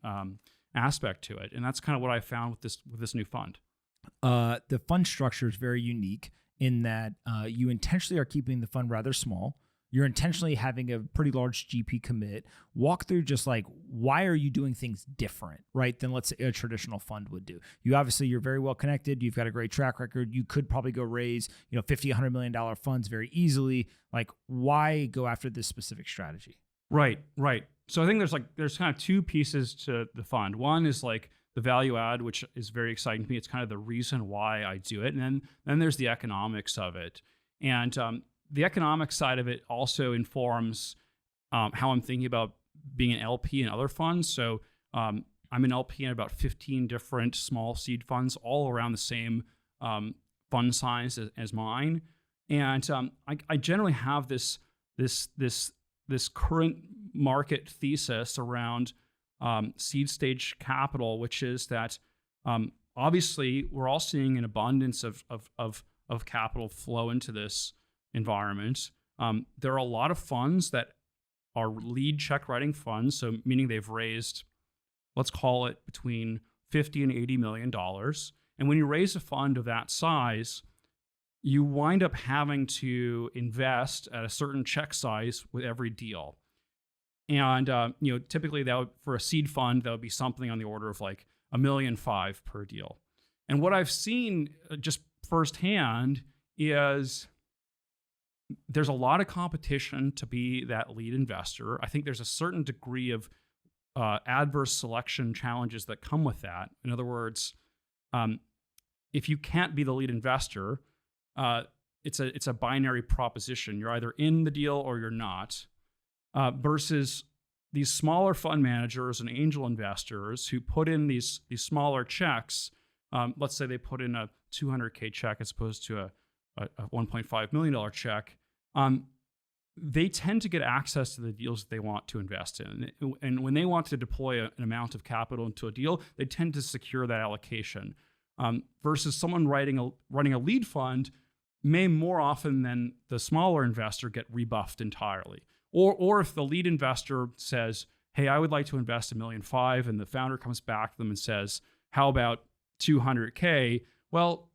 aspect to it. And that's kind of what I found with this new fund. The fund structure is very unique in that you intentionally are keeping the fund rather small. You're intentionally having a pretty large GP commit. Walk through just like, why are you doing things different, right, than let's say a traditional fund would do? You're very well connected. You've got a great track record. You could probably go raise, $50, $100 million funds very easily. Like, why go after this specific strategy? Right. So I think there's kind of two pieces to the fund. One is like the value add, which is very exciting to me. It's kind of the reason why I do it. And then there's the economics of it. And the economic side of it also informs how I'm thinking about being an LP in other funds. So I'm an LP in about 15 different small seed funds, all around the same fund size as mine. And I generally have this current market thesis around seed stage capital, which is that obviously we're all seeing an abundance of capital flow into this environment. There are a lot of funds that are lead check writing funds, so meaning they've raised, let's call it between $50 and $80 million. And when you raise a fund of that size, you wind up having to invest at a certain check size with every deal. And typically for a seed fund, that would be something on the order of like $1.5 million per deal. And what I've seen just firsthand is there's a lot of competition to be that lead investor. I think there's a certain degree of adverse selection challenges that come with that. In other words, if you can't be the lead investor, it's a binary proposition. You're either in the deal or you're not. Versus these smaller fund managers and angel investors who put in these smaller checks. Let's say they put in a $200K check as opposed to a $1.5 million check. They tend to get access to the deals that they want to invest in. And when they want to deploy an amount of capital into a deal, they tend to secure that allocation. Versus someone running a lead fund may more often than the smaller investor get rebuffed entirely. Or if the lead investor says, hey, I would like to invest $1.5 million, and the founder comes back to them and says, how about $200K? Well,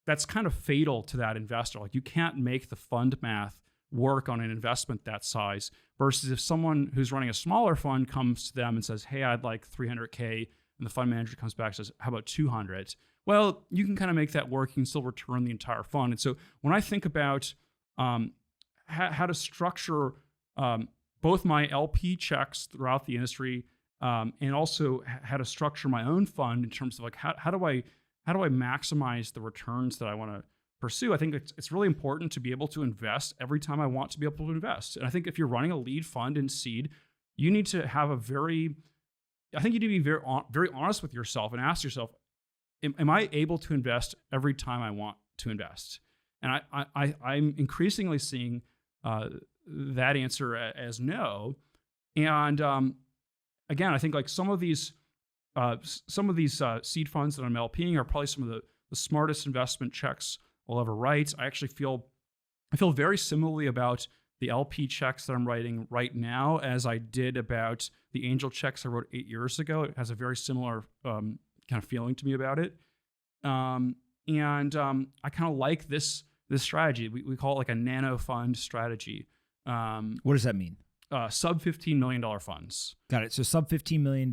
that's kind of fatal to that investor. Like, you can't make the fund math work on an investment that size. Versus if someone who's running a smaller fund comes to them and says, hey, I'd like $300K, and the fund manager comes back and says, how about $200? Well, you can kind of make that work. You can still return the entire fund. And so when I think about how to structure both my LP checks throughout the industry, and also how to structure my own fund in terms of like how do I maximize the returns that I want to pursue, I think it's really important to be able to invest every time I want to be able to invest. And I think if you're running a lead fund in seed, you need to have you need to be very very honest with yourself and ask yourself, am I able to invest every time I want to invest? And I'm increasingly seeing that answer as no. And again, I think like some of these seed funds that I'm LPing are probably some of the smartest investment checks I'll ever write. I feel very similarly about the LP checks that I'm writing right now as I did about the angel checks I wrote 8 years ago. It has a very similar kind of feeling to me about it. And I kind of like this strategy. We call it like a nano fund strategy. What does that mean? Sub $15 million funds. Got it. So sub $15 million,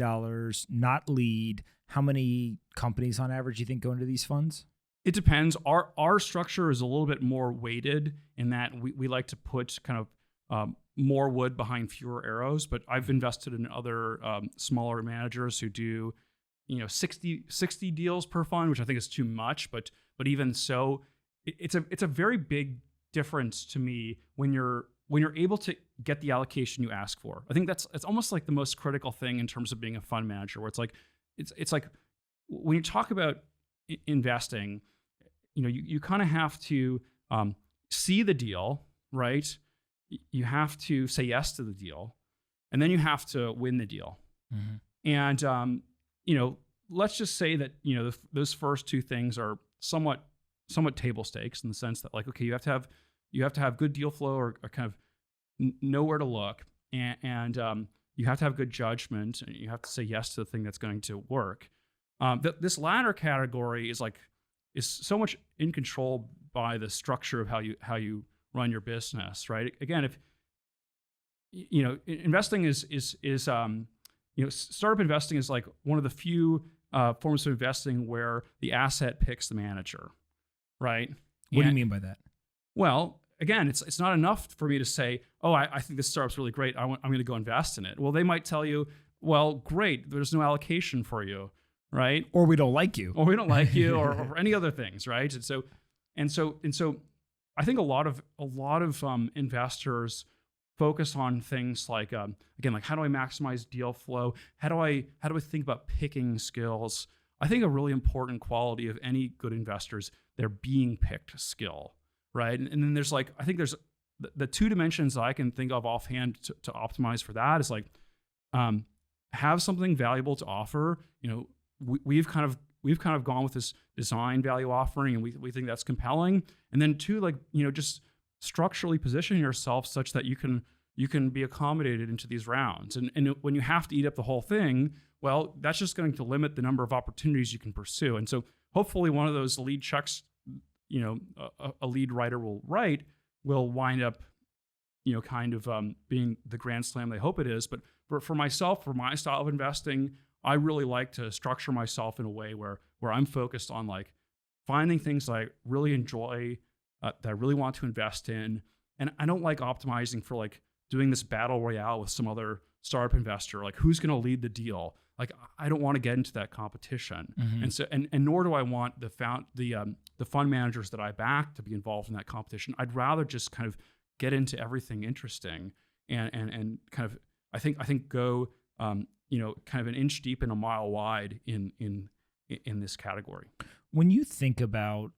not lead. How many companies on average do you think go into these funds? It depends. Our structure is a little bit more weighted in that we like to put kind of more wood behind fewer arrows. But I've invested in other smaller managers who do 60 deals per fund, which I think is too much. But even so, it's a very big difference to me when you're able to get the allocation you ask for. I think it's almost like the most critical thing in terms of being a fund manager, where it's like when you talk about investing, you kind of have to see the deal, right? You have to say yes to the deal, and then you have to win the deal. Mm-hmm. And let's just say that those first two things are somewhat table stakes in the sense that, like, okay, you have to have good deal flow or kind of know where to look, and you have to have good judgment, and you have to say yes to the thing that's going to work. This latter category is so much in control by the structure of how you run your business, right? Again, if investing is startup investing is like one of the few forms of investing where the asset picks the manager, right? What do you mean by that? Well, again, it's not enough for me to say, oh, I think this startup's really great. I'm going to go invest in it. Well, they might tell you, well, great, there's no allocation for you, right? Or we don't like you. or any other things, right? And so I think a lot of investors focus on things like again, like, how do I maximize deal flow? How do I think about picking skills? I think a really important quality of any good investors, they're being picked skill, right? And then there's the two dimensions that I can think of offhand to optimize for that is like, have something valuable to offer. We've kind of gone with this design value offering, and we think that's compelling. And then two, just structurally position yourself such that you can you can be accommodated into these rounds. And when you have to eat up the whole thing, well, that's just going to limit the number of opportunities you can pursue. And so hopefully one of those lead checks, a lead writer will write will wind up, kind of being the grand slam they hope it is. But for myself, for my style of investing, I really like to structure myself in a way where I'm focused on like finding things that I really enjoy, that I really want to invest in. And I don't like optimizing for like doing this battle royale with some other startup investor, like who's going to lead the deal. Like I don't want to get into that competition. And so, and nor do I want the fund managers that I back to be involved in that competition. I'd rather just kind of get into everything interesting and kind of, I think go, kind of an inch deep and a mile wide in this category. When you think about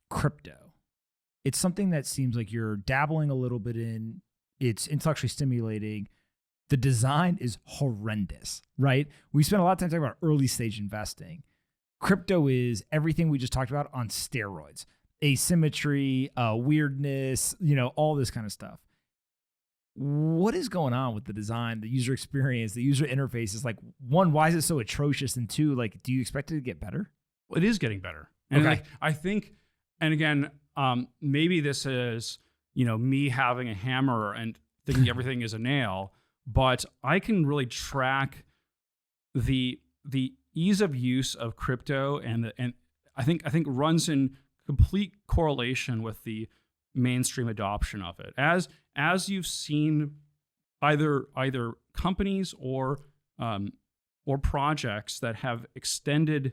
crypto, it's something that seems like you're dabbling a little bit in. It's intellectually stimulating. The design is horrendous, right? We spent a lot of time talking about early stage investing. Crypto is everything we just talked about on steroids. Asymmetry, weirdness, all this kind of stuff. What is going on with the design, the user experience, the user interface? Is like, one, why is it so atrocious? And two, like, do you expect it to get better? Well, it is getting better. And okay. I think, and again, maybe this is, me having a hammer and thinking everything is a nail, but I can really track the ease of use of crypto and I think runs in complete correlation with the mainstream adoption of it. As you've seen either companies or projects that have extended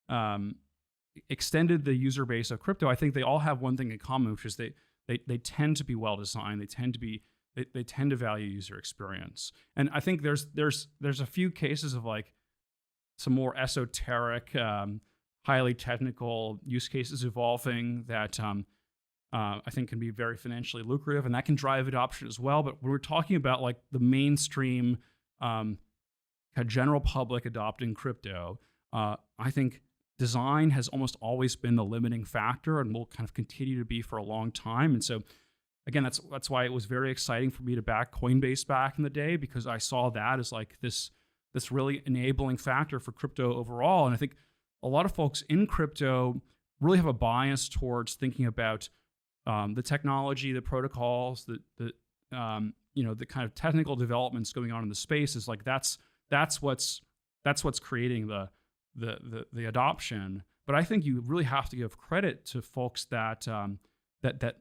the user base of crypto, I think they all have one thing in common, which is they tend to be well designed. They tend to value user experience. And I think there's a few cases of like some more esoteric, highly technical use cases evolving that I think can be very financially lucrative, and that can drive adoption as well. But when we're talking about like the mainstream general public adopting crypto, I think design has almost always been the limiting factor and will kind of continue to be for a long time. And so again, that's why it was very exciting for me to back Coinbase back in the day, because I saw that as like this really enabling factor for crypto overall. And I think a lot of folks in crypto really have a bias towards thinking about the technology, the protocols, the kind of technical developments going on in the space. Is like that's what's creating the adoption. But I think you really have to give credit to folks that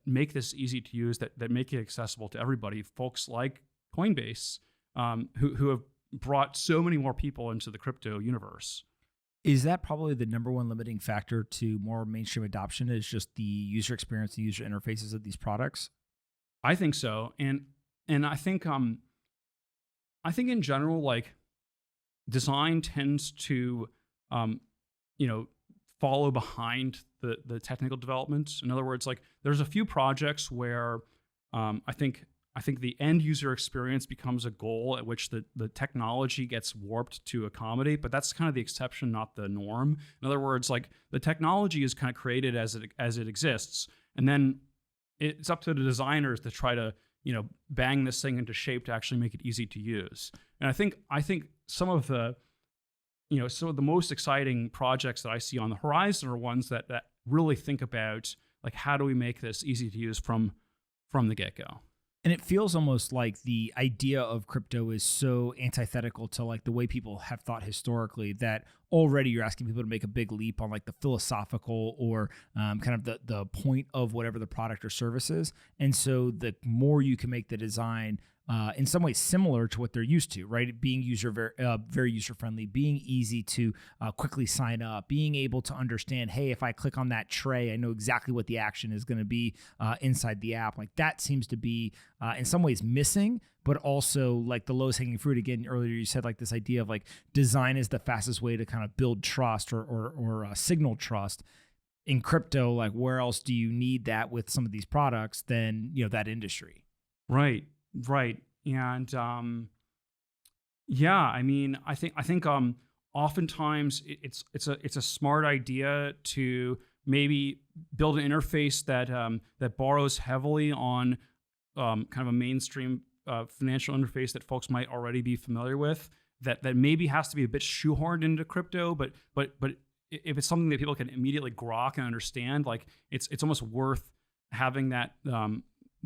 make this easy to use, that make it accessible to everybody. Folks like Coinbase, who have brought so many more people into the crypto universe. Is that probably the number one limiting factor to more mainstream adoption, is just the user experience, the user interfaces of these products? I think so. And I think in general, like design tends to, follow behind the technical development. In other words, like there's a few projects where I think the end user experience becomes a goal at which the technology gets warped to accommodate, but that's kind of the exception, not the norm. In other words, like the technology is kind of created as it exists, and then it's up to the designers to try to bang this thing into shape to actually make it easy to use. And I think some of the most exciting projects that I see on the horizon are ones that really think about like, how do we make this easy to use from the get-go. And it feels almost like the idea of crypto is so antithetical to like the way people have thought historically, that already you're asking people to make a big leap on like the philosophical or kind of the point of whatever the product or service is. And so the more you can make the design in some ways similar to what they're used to, right? Being very user-friendly, being easy to quickly sign up, being able to understand, hey, if I click on that tray, I know exactly what the action is going to be inside the app. Like that seems to be in some ways missing, but also like the lowest hanging fruit. Again, earlier you said like this idea of like design is the fastest way to kind of build trust or signal trust. In crypto, like where else do you need that with some of these products than that industry? Right. And I mean, I think oftentimes it's a smart idea to maybe build an interface that borrows heavily on kind of a mainstream financial interface that folks might already be familiar with that maybe has to be a bit shoehorned into crypto, but if it's something that people can immediately grok and understand, like it's almost worth having that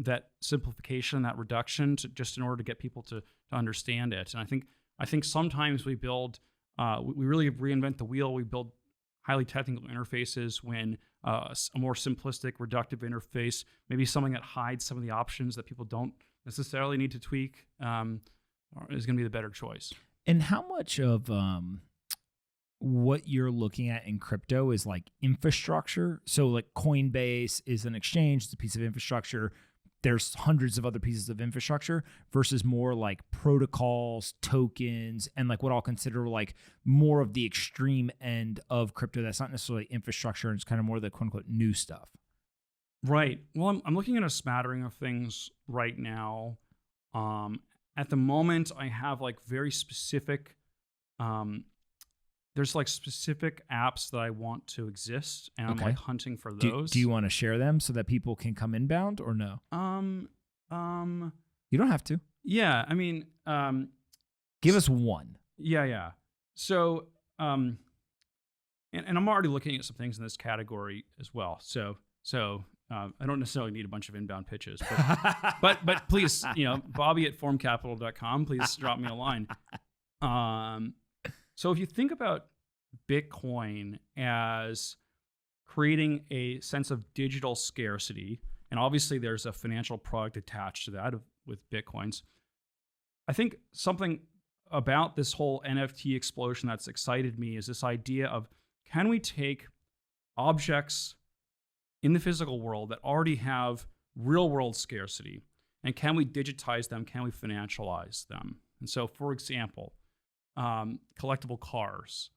that simplification, that reduction, just in order to get people to understand it. And I think sometimes we build, we really reinvent the wheel. We build highly technical interfaces when a more simplistic, reductive interface, maybe something that hides some of the options that people don't necessarily need to tweak, is going to be the better choice. And how much of what you're looking at in crypto is like infrastructure? So like Coinbase is an exchange, it's a piece of infrastructure. There's hundreds of other pieces of infrastructure versus more like protocols, tokens, and like what I'll consider like more of the extreme end of crypto. That's not necessarily infrastructure, and it's kind of more the quote unquote new stuff. Right. Well, I'm looking at a smattering of things right now. At the moment, I have like very specific, there's like specific apps that I want to exist, and I'm like hunting for those. Do you want to share them so that people can come inbound or no? You don't have to. Yeah, I mean, give us one. Yeah. So, and I'm already looking at some things in this category as well. So I don't necessarily need a bunch of inbound pitches, but please, Bobby@formcapital.com, please drop me a line. So if you think about Bitcoin as creating a sense of digital scarcity, and obviously there's a financial product attached to that with Bitcoins, I think something about this whole NFT explosion that's excited me is this idea of, can we take objects in the physical world that already have real world scarcity, and can we digitize them? Can we financialize them? And so, for example, collectible cars,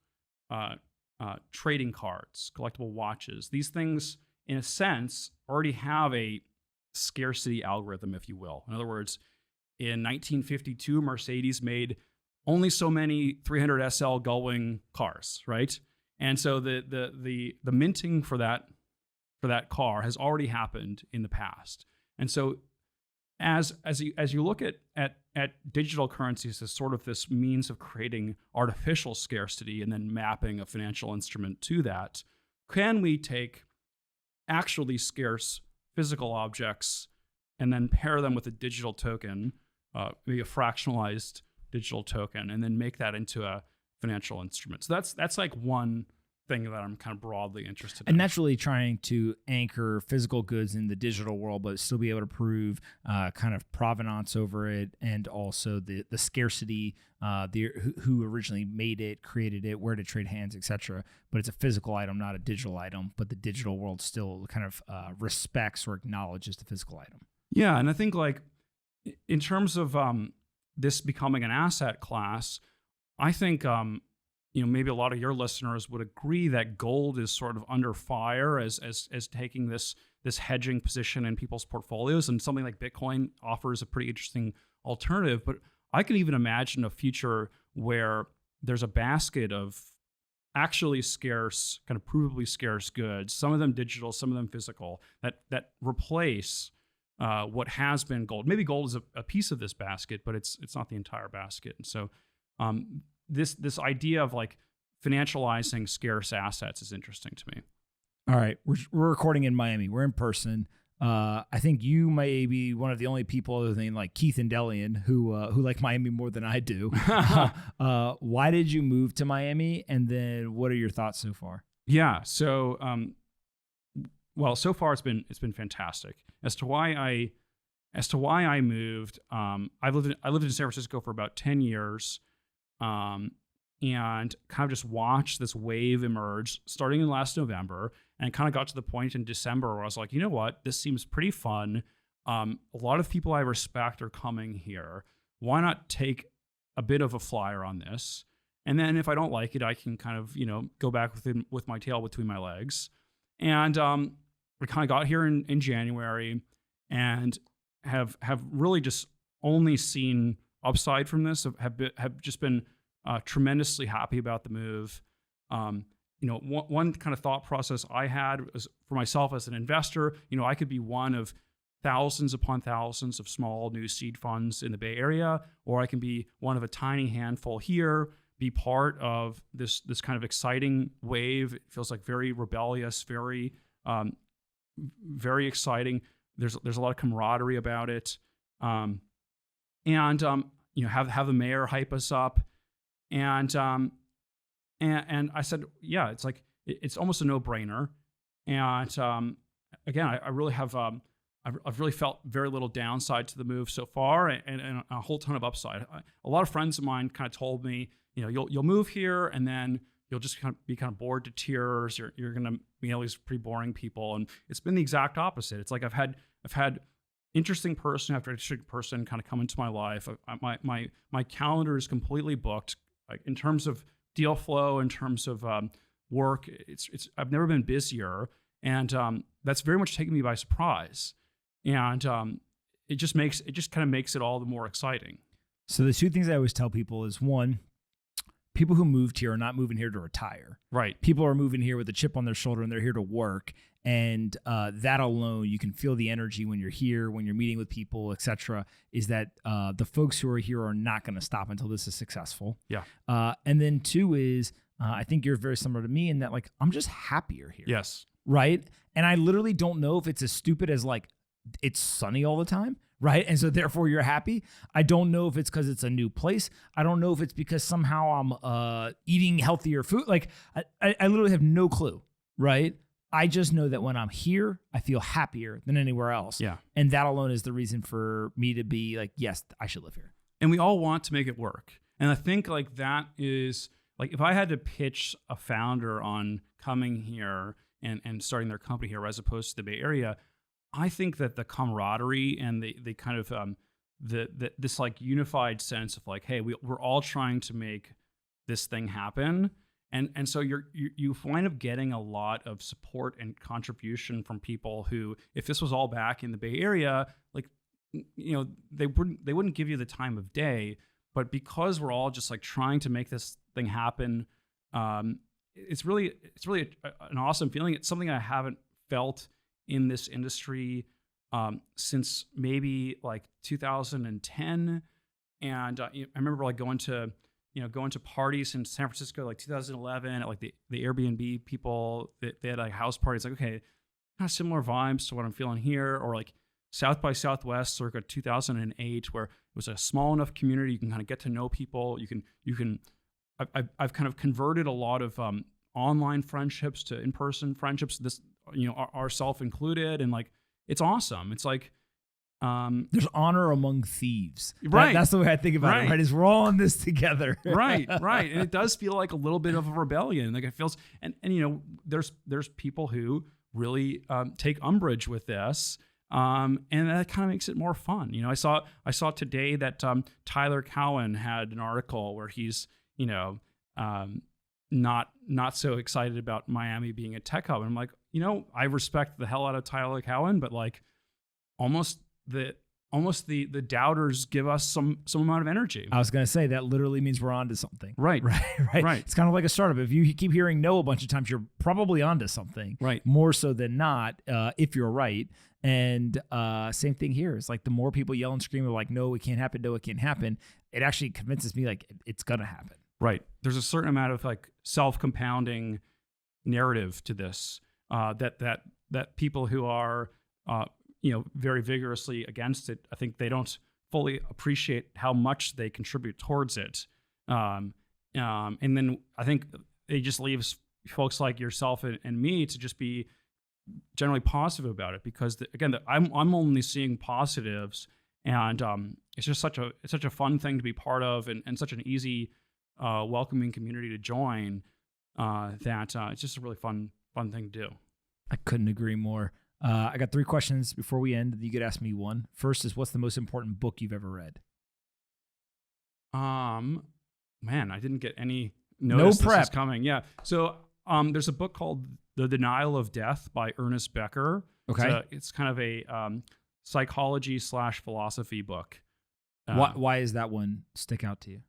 trading cards, collectible watches. These things, in a sense, already have a scarcity algorithm, if you will. In other words, in 1952, Mercedes made only so many 300 SL Gullwing cars, right? And so the minting for that car has already happened in the past. And so as you look at digital currencies as sort of this means of creating artificial scarcity and then mapping a financial instrument to that, can we take actually scarce physical objects and then pair them with a digital token, maybe a fractionalized digital token, and then make that into a financial instrument? So that's like one thing that I'm kind of broadly interested in. And that's really trying to anchor physical goods in the digital world, but still be able to prove kind of provenance over it, and also the scarcity, who originally made it, created it, where to trade hands, etc. But it's a physical item, not a digital item, but the digital world still kind of respects or acknowledges the physical item. Yeah, and I think like in terms of this becoming an asset class, I think maybe a lot of your listeners would agree that gold is sort of under fire as taking this hedging position in people's portfolios, and something like Bitcoin offers a pretty interesting alternative. But I can even imagine a future where there's a basket of actually scarce, kind of provably scarce goods, some of them digital, some of them physical, that replace what has been gold. Maybe gold is a piece of this basket, but it's not the entire basket. And so this idea of like financializing scarce assets is interesting to me. All right, we're recording in Miami. We're in person. I think you may be one of the only people other than like Keith and Delian who like Miami more than I do. Why did you move to Miami, and then what are your thoughts so far? Yeah, so so far it's been fantastic. As to why I moved, I lived in San Francisco for about 10 years. And kind of just watched this wave emerge starting in last November, and kind of got to the point in December where I was like, you know what, this seems pretty fun. A lot of people I respect are coming here. Why not take a bit of a flyer on this? And then if I don't like it, I can kind of, go back with my tail between my legs. And we kind of got here in January, and have really just only seen upside from this. Have just been tremendously happy about the move. One kind of thought process I had was for myself as an investor. I could be one of thousands upon thousands of small new seed funds in the Bay Area, or I can be one of a tiny handful here, be part of this kind of exciting wave. It feels like very rebellious, very very exciting. There's a lot of camaraderie about it, and have the mayor hype us up, and I said, yeah, it's like it's almost a no-brainer, and again, I really have I've really felt very little downside to the move so far, and a whole ton of upside. A lot of friends of mine kind of told me, you'll move here and then you'll just be kind of bored to tears. You're going to meet all these pretty boring people, and it's been the exact opposite. It's like I've had interesting person after interesting person kind of come into my life. My calendar is completely booked, like in terms of deal flow, in terms of work. It's I've never been busier, and that's very much taken me by surprise. And it just kind of makes it all the more exciting. So the two things I always tell people is, one, people who moved here are not moving here to retire. Right. People are moving here with a chip on their shoulder, and they're here to work. And that alone, you can feel the energy when you're here, when you're meeting with people, etc. Is that the folks who are here are not going to stop until this is successful. Yeah. And then two is, I think you're very similar to me in that, like, I'm just happier here. Yes. Right. And I literally don't know if it's as stupid as like, it's sunny all the time, right? And so therefore you're happy. I don't know if it's because it's a new place. I don't know if it's because somehow I'm eating healthier food. Like I literally have no clue, right? I just know that when I'm here, I feel happier than anywhere else. Yeah. And that alone is the reason for me to be like, yes, I should live here. And we all want to make it work. And I think like that is like, if I had to pitch a founder on coming here and starting their company here as opposed to the Bay Area, I think that the camaraderie and the kind of this like unified sense of like, hey, we're all trying to make this thing happen, and so you wind up getting a lot of support and contribution from people who, if this was all back in the Bay Area, like they wouldn't give you the time of day, but because we're all just like trying to make this thing happen, it's really an awesome feeling. It's something I haven't felt in this industry since maybe like 2010, and I remember like going to parties in San Francisco like 2011 at like the Airbnb people. They had like house parties. Like, okay, kind of similar vibes to what I'm feeling here, or like South by Southwest circa 2008, where it was a small enough community you can kind of get to know people. I've kind of converted a lot of online friendships to in-person friendships. This, ourself included, and like it's awesome. It's like there's honor among thieves. Right. That's the way I think about it. Right, is we're all in this together. right. And it does feel like a little bit of a rebellion. Like it feels, and there's people who really take umbrage with this. And that kind of makes it more fun. I saw today that Tyler Cowen had an article where he's not so excited about Miami being a tech hub. And I'm like, I respect the hell out of Tyler Cowen, but like almost the doubters give us some amount of energy. I was going to say that literally means we're onto something. Right. It's kind of like a startup. If you keep hearing no a bunch of times, you're probably onto something. Right. More so than not, if you're right. And same thing here. It's like the more people yell and scream like, no, it can't happen. No, it can't happen. It actually convinces me like it's going to happen. Right. There's a certain amount of like self-compounding narrative to this that people who are very vigorously against it, I think they don't fully appreciate how much they contribute towards it. And then I think it just leaves folks like yourself and me to just be generally positive about it, because I'm only seeing positives, and it's just such a fun thing to be part of, and such an easy welcoming community to join, that it's just a really fun thing to do. I couldn't agree more. I got 3 questions before we end. You could ask me one. First is, what's the most important book you've ever read? Man, I didn't get any notice this is coming. Yeah. So there's a book called The Denial of Death by Ernest Becker. Okay. It's kind of a psychology/philosophy book. Why does that one stick out to you?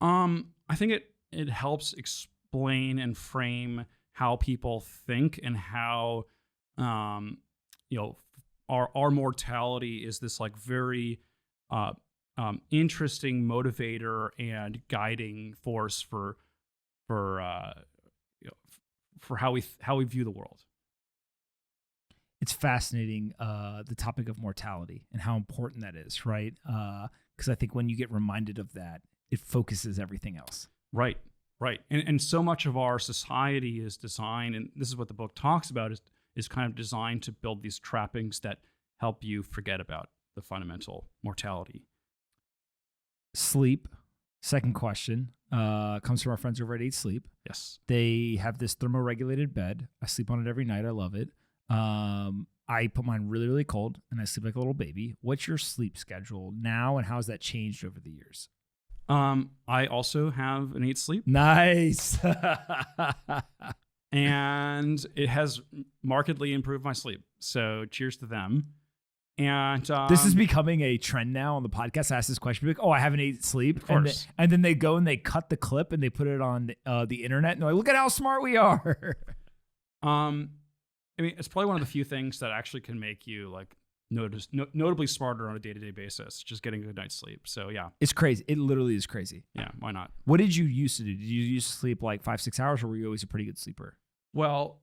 I think it helps explain and frame how people think, and how our mortality is this like very interesting motivator and guiding force for how we view the world. It's fascinating, the topic of mortality and how important that is, right? Because I think when you get reminded of that, it focuses everything else. Right. And so much of our society is designed, and this is what the book talks about, is kind of designed to build these trappings that help you forget about the fundamental mortality. Sleep. Second question comes from our friends over at Eat Sleep. Yes. They have this thermoregulated bed. I sleep on it every night. I love it. I put mine really, really cold, and I sleep like a little baby. What's your sleep schedule now, and how has that changed over the years? I also have an Eat Sleep. Nice. And it has markedly improved my sleep. So cheers to them. And this is becoming a trend now on the podcast. I ask this question, like, "Oh, I haven't Eat Sleep," of course. And then they go and they cut the clip and they put it on the internet, and they're like, "Look at how smart we are." I mean, it's probably one of the few things that actually can make you like notably smarter on a day-to-day basis, just getting a good night's sleep. So yeah, it's crazy. It literally is crazy. Yeah, why not? What did you used to do? Did you used to sleep like 5-6 hours, or were you always a pretty good sleeper? Well,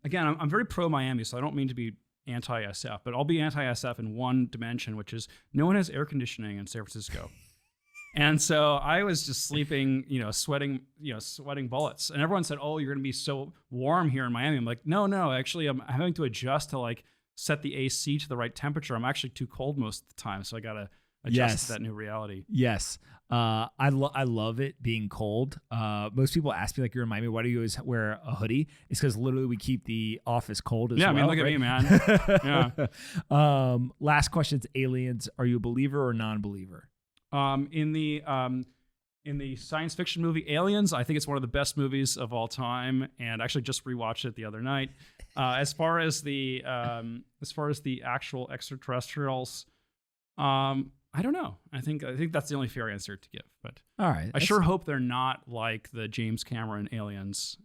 again, I'm very pro Miami, so I don't mean to be anti-SF, but I'll be anti-SF in one dimension, which is no one has air conditioning in San Francisco. And so I was just sleeping, sweating bullets. And everyone said, "Oh, you're going to be so warm here in Miami." I'm like, no, actually, I'm having to adjust to like set the AC to the right temperature. I'm actually too cold most of the time, so I got to adjust to that new reality. Yes. I love it being cold. Most people ask me, like, "You're in Miami, why do you always wear a hoodie?" It's because literally we keep the office cold as well. Yeah, I mean, look at me, man. Yeah. Last question is aliens. Are you a believer or non-believer? In the science fiction movie Aliens, I think it's one of the best movies of all time, and I actually just rewatched it the other night. As far as the actual extraterrestrials, I don't know. I think that's the only fair answer to give. But all right, I sure hope they're not like the James Cameron Aliens.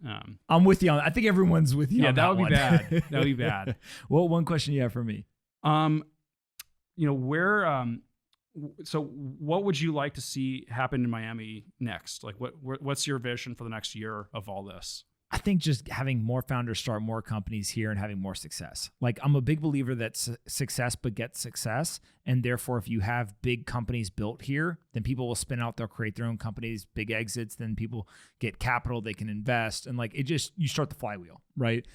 I'm with you on. I think everyone's with you. Yeah, on that would one. be bad. That would be bad. Well, one question you have for me? Where. So what would you like to see happen in Miami next? Like what's your vision for the next year of all this? I think just having more founders start more companies here and having more success. Like, I'm a big believer that success begets success. And therefore, if you have big companies built here, then people will spin out, they'll create their own companies, big exits, then people get capital, they can invest. And like, you start the flywheel, right?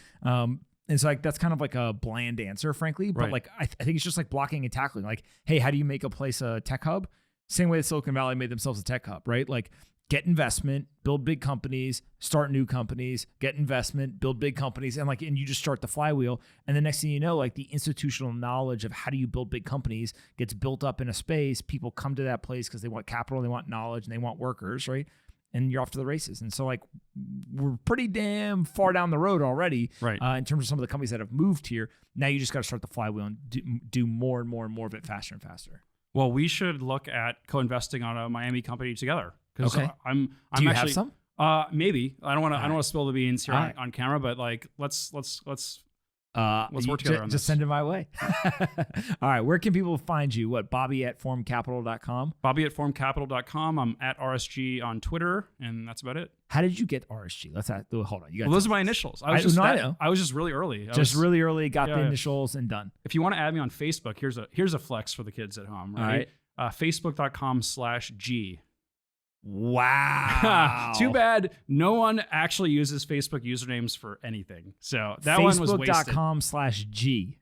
And so like, that's kind of like a bland answer, frankly. But like, I think it's just like blocking and tackling. Like, hey, how do you make a place a tech hub? Same way that Silicon Valley made themselves a tech hub, right? Like, get investment, build big companies, start new companies, get investment, build big companies, and you just start the flywheel. And the next thing you know, like, the institutional knowledge of how do you build big companies gets built up in a space. People come to that place because they want capital, they want knowledge, and they want workers, right? And you're off to the races. And so like, we're pretty damn far down the road already, right? In terms of some of the companies that have moved here. Now you just got to start the flywheel and do more and more and more of it faster and faster. Well, we should look at co-investing on a Miami company together. Okay. I'm do you actually, have some? Maybe. I don't want to spill the beans here on camera, but like, let's work together on this. Just send it my way. All right. Where can people find you? Bobby at formcapital.com? Bobby at formcapital.com. I'm at RSG on Twitter, and that's about it. How did you get RSG? Hold on. Those are my initials. I was just really early. Really early, got the initials and done. If you want to add me on Facebook, here's a flex for the kids at home, right? Facebook.com/G. Wow. Too bad no one actually uses Facebook usernames for anything. So that one was wasted. Facebook.com/G.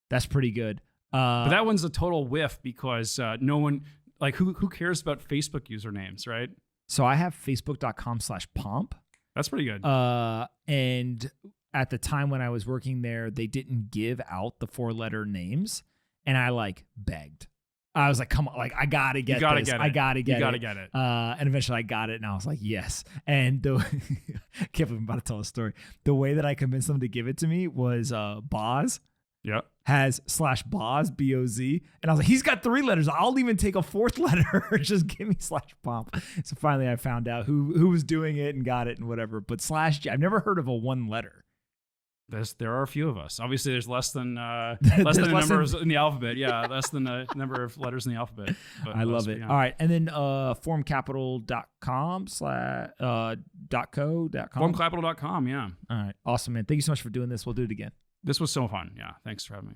That's pretty good. But that one's a total whiff because no one, like, who cares about Facebook usernames, right? So I have Facebook.com/Pomp. That's pretty good. And at the time when I was working there, they didn't give out the 4-letter names. And I begged. I was like, come on, I gotta get this. I gotta get it. You gotta get it. And eventually I got it, and I was like, yes. And I can't believe I'm about to tell a story. The way that I convinced them to give it to me was Boz. Yeah. Has /Boz, B-O-Z. And I was like, he's got 3 letters. I'll even take a 4th letter. Just give me /Pomp. So finally I found out who was doing it and got it and whatever. But /G, I've never heard of a 1 letter. There are a few of us. Obviously, there's less than the numbers in the alphabet. Yeah, less than the number of letters in the alphabet. But I love it. All right, and then formcapital.com .co.com. Formcapital.com. Yeah. All right, awesome, man. Thank you so much for doing this. We'll do it again. This was so fun. Yeah, thanks for having me.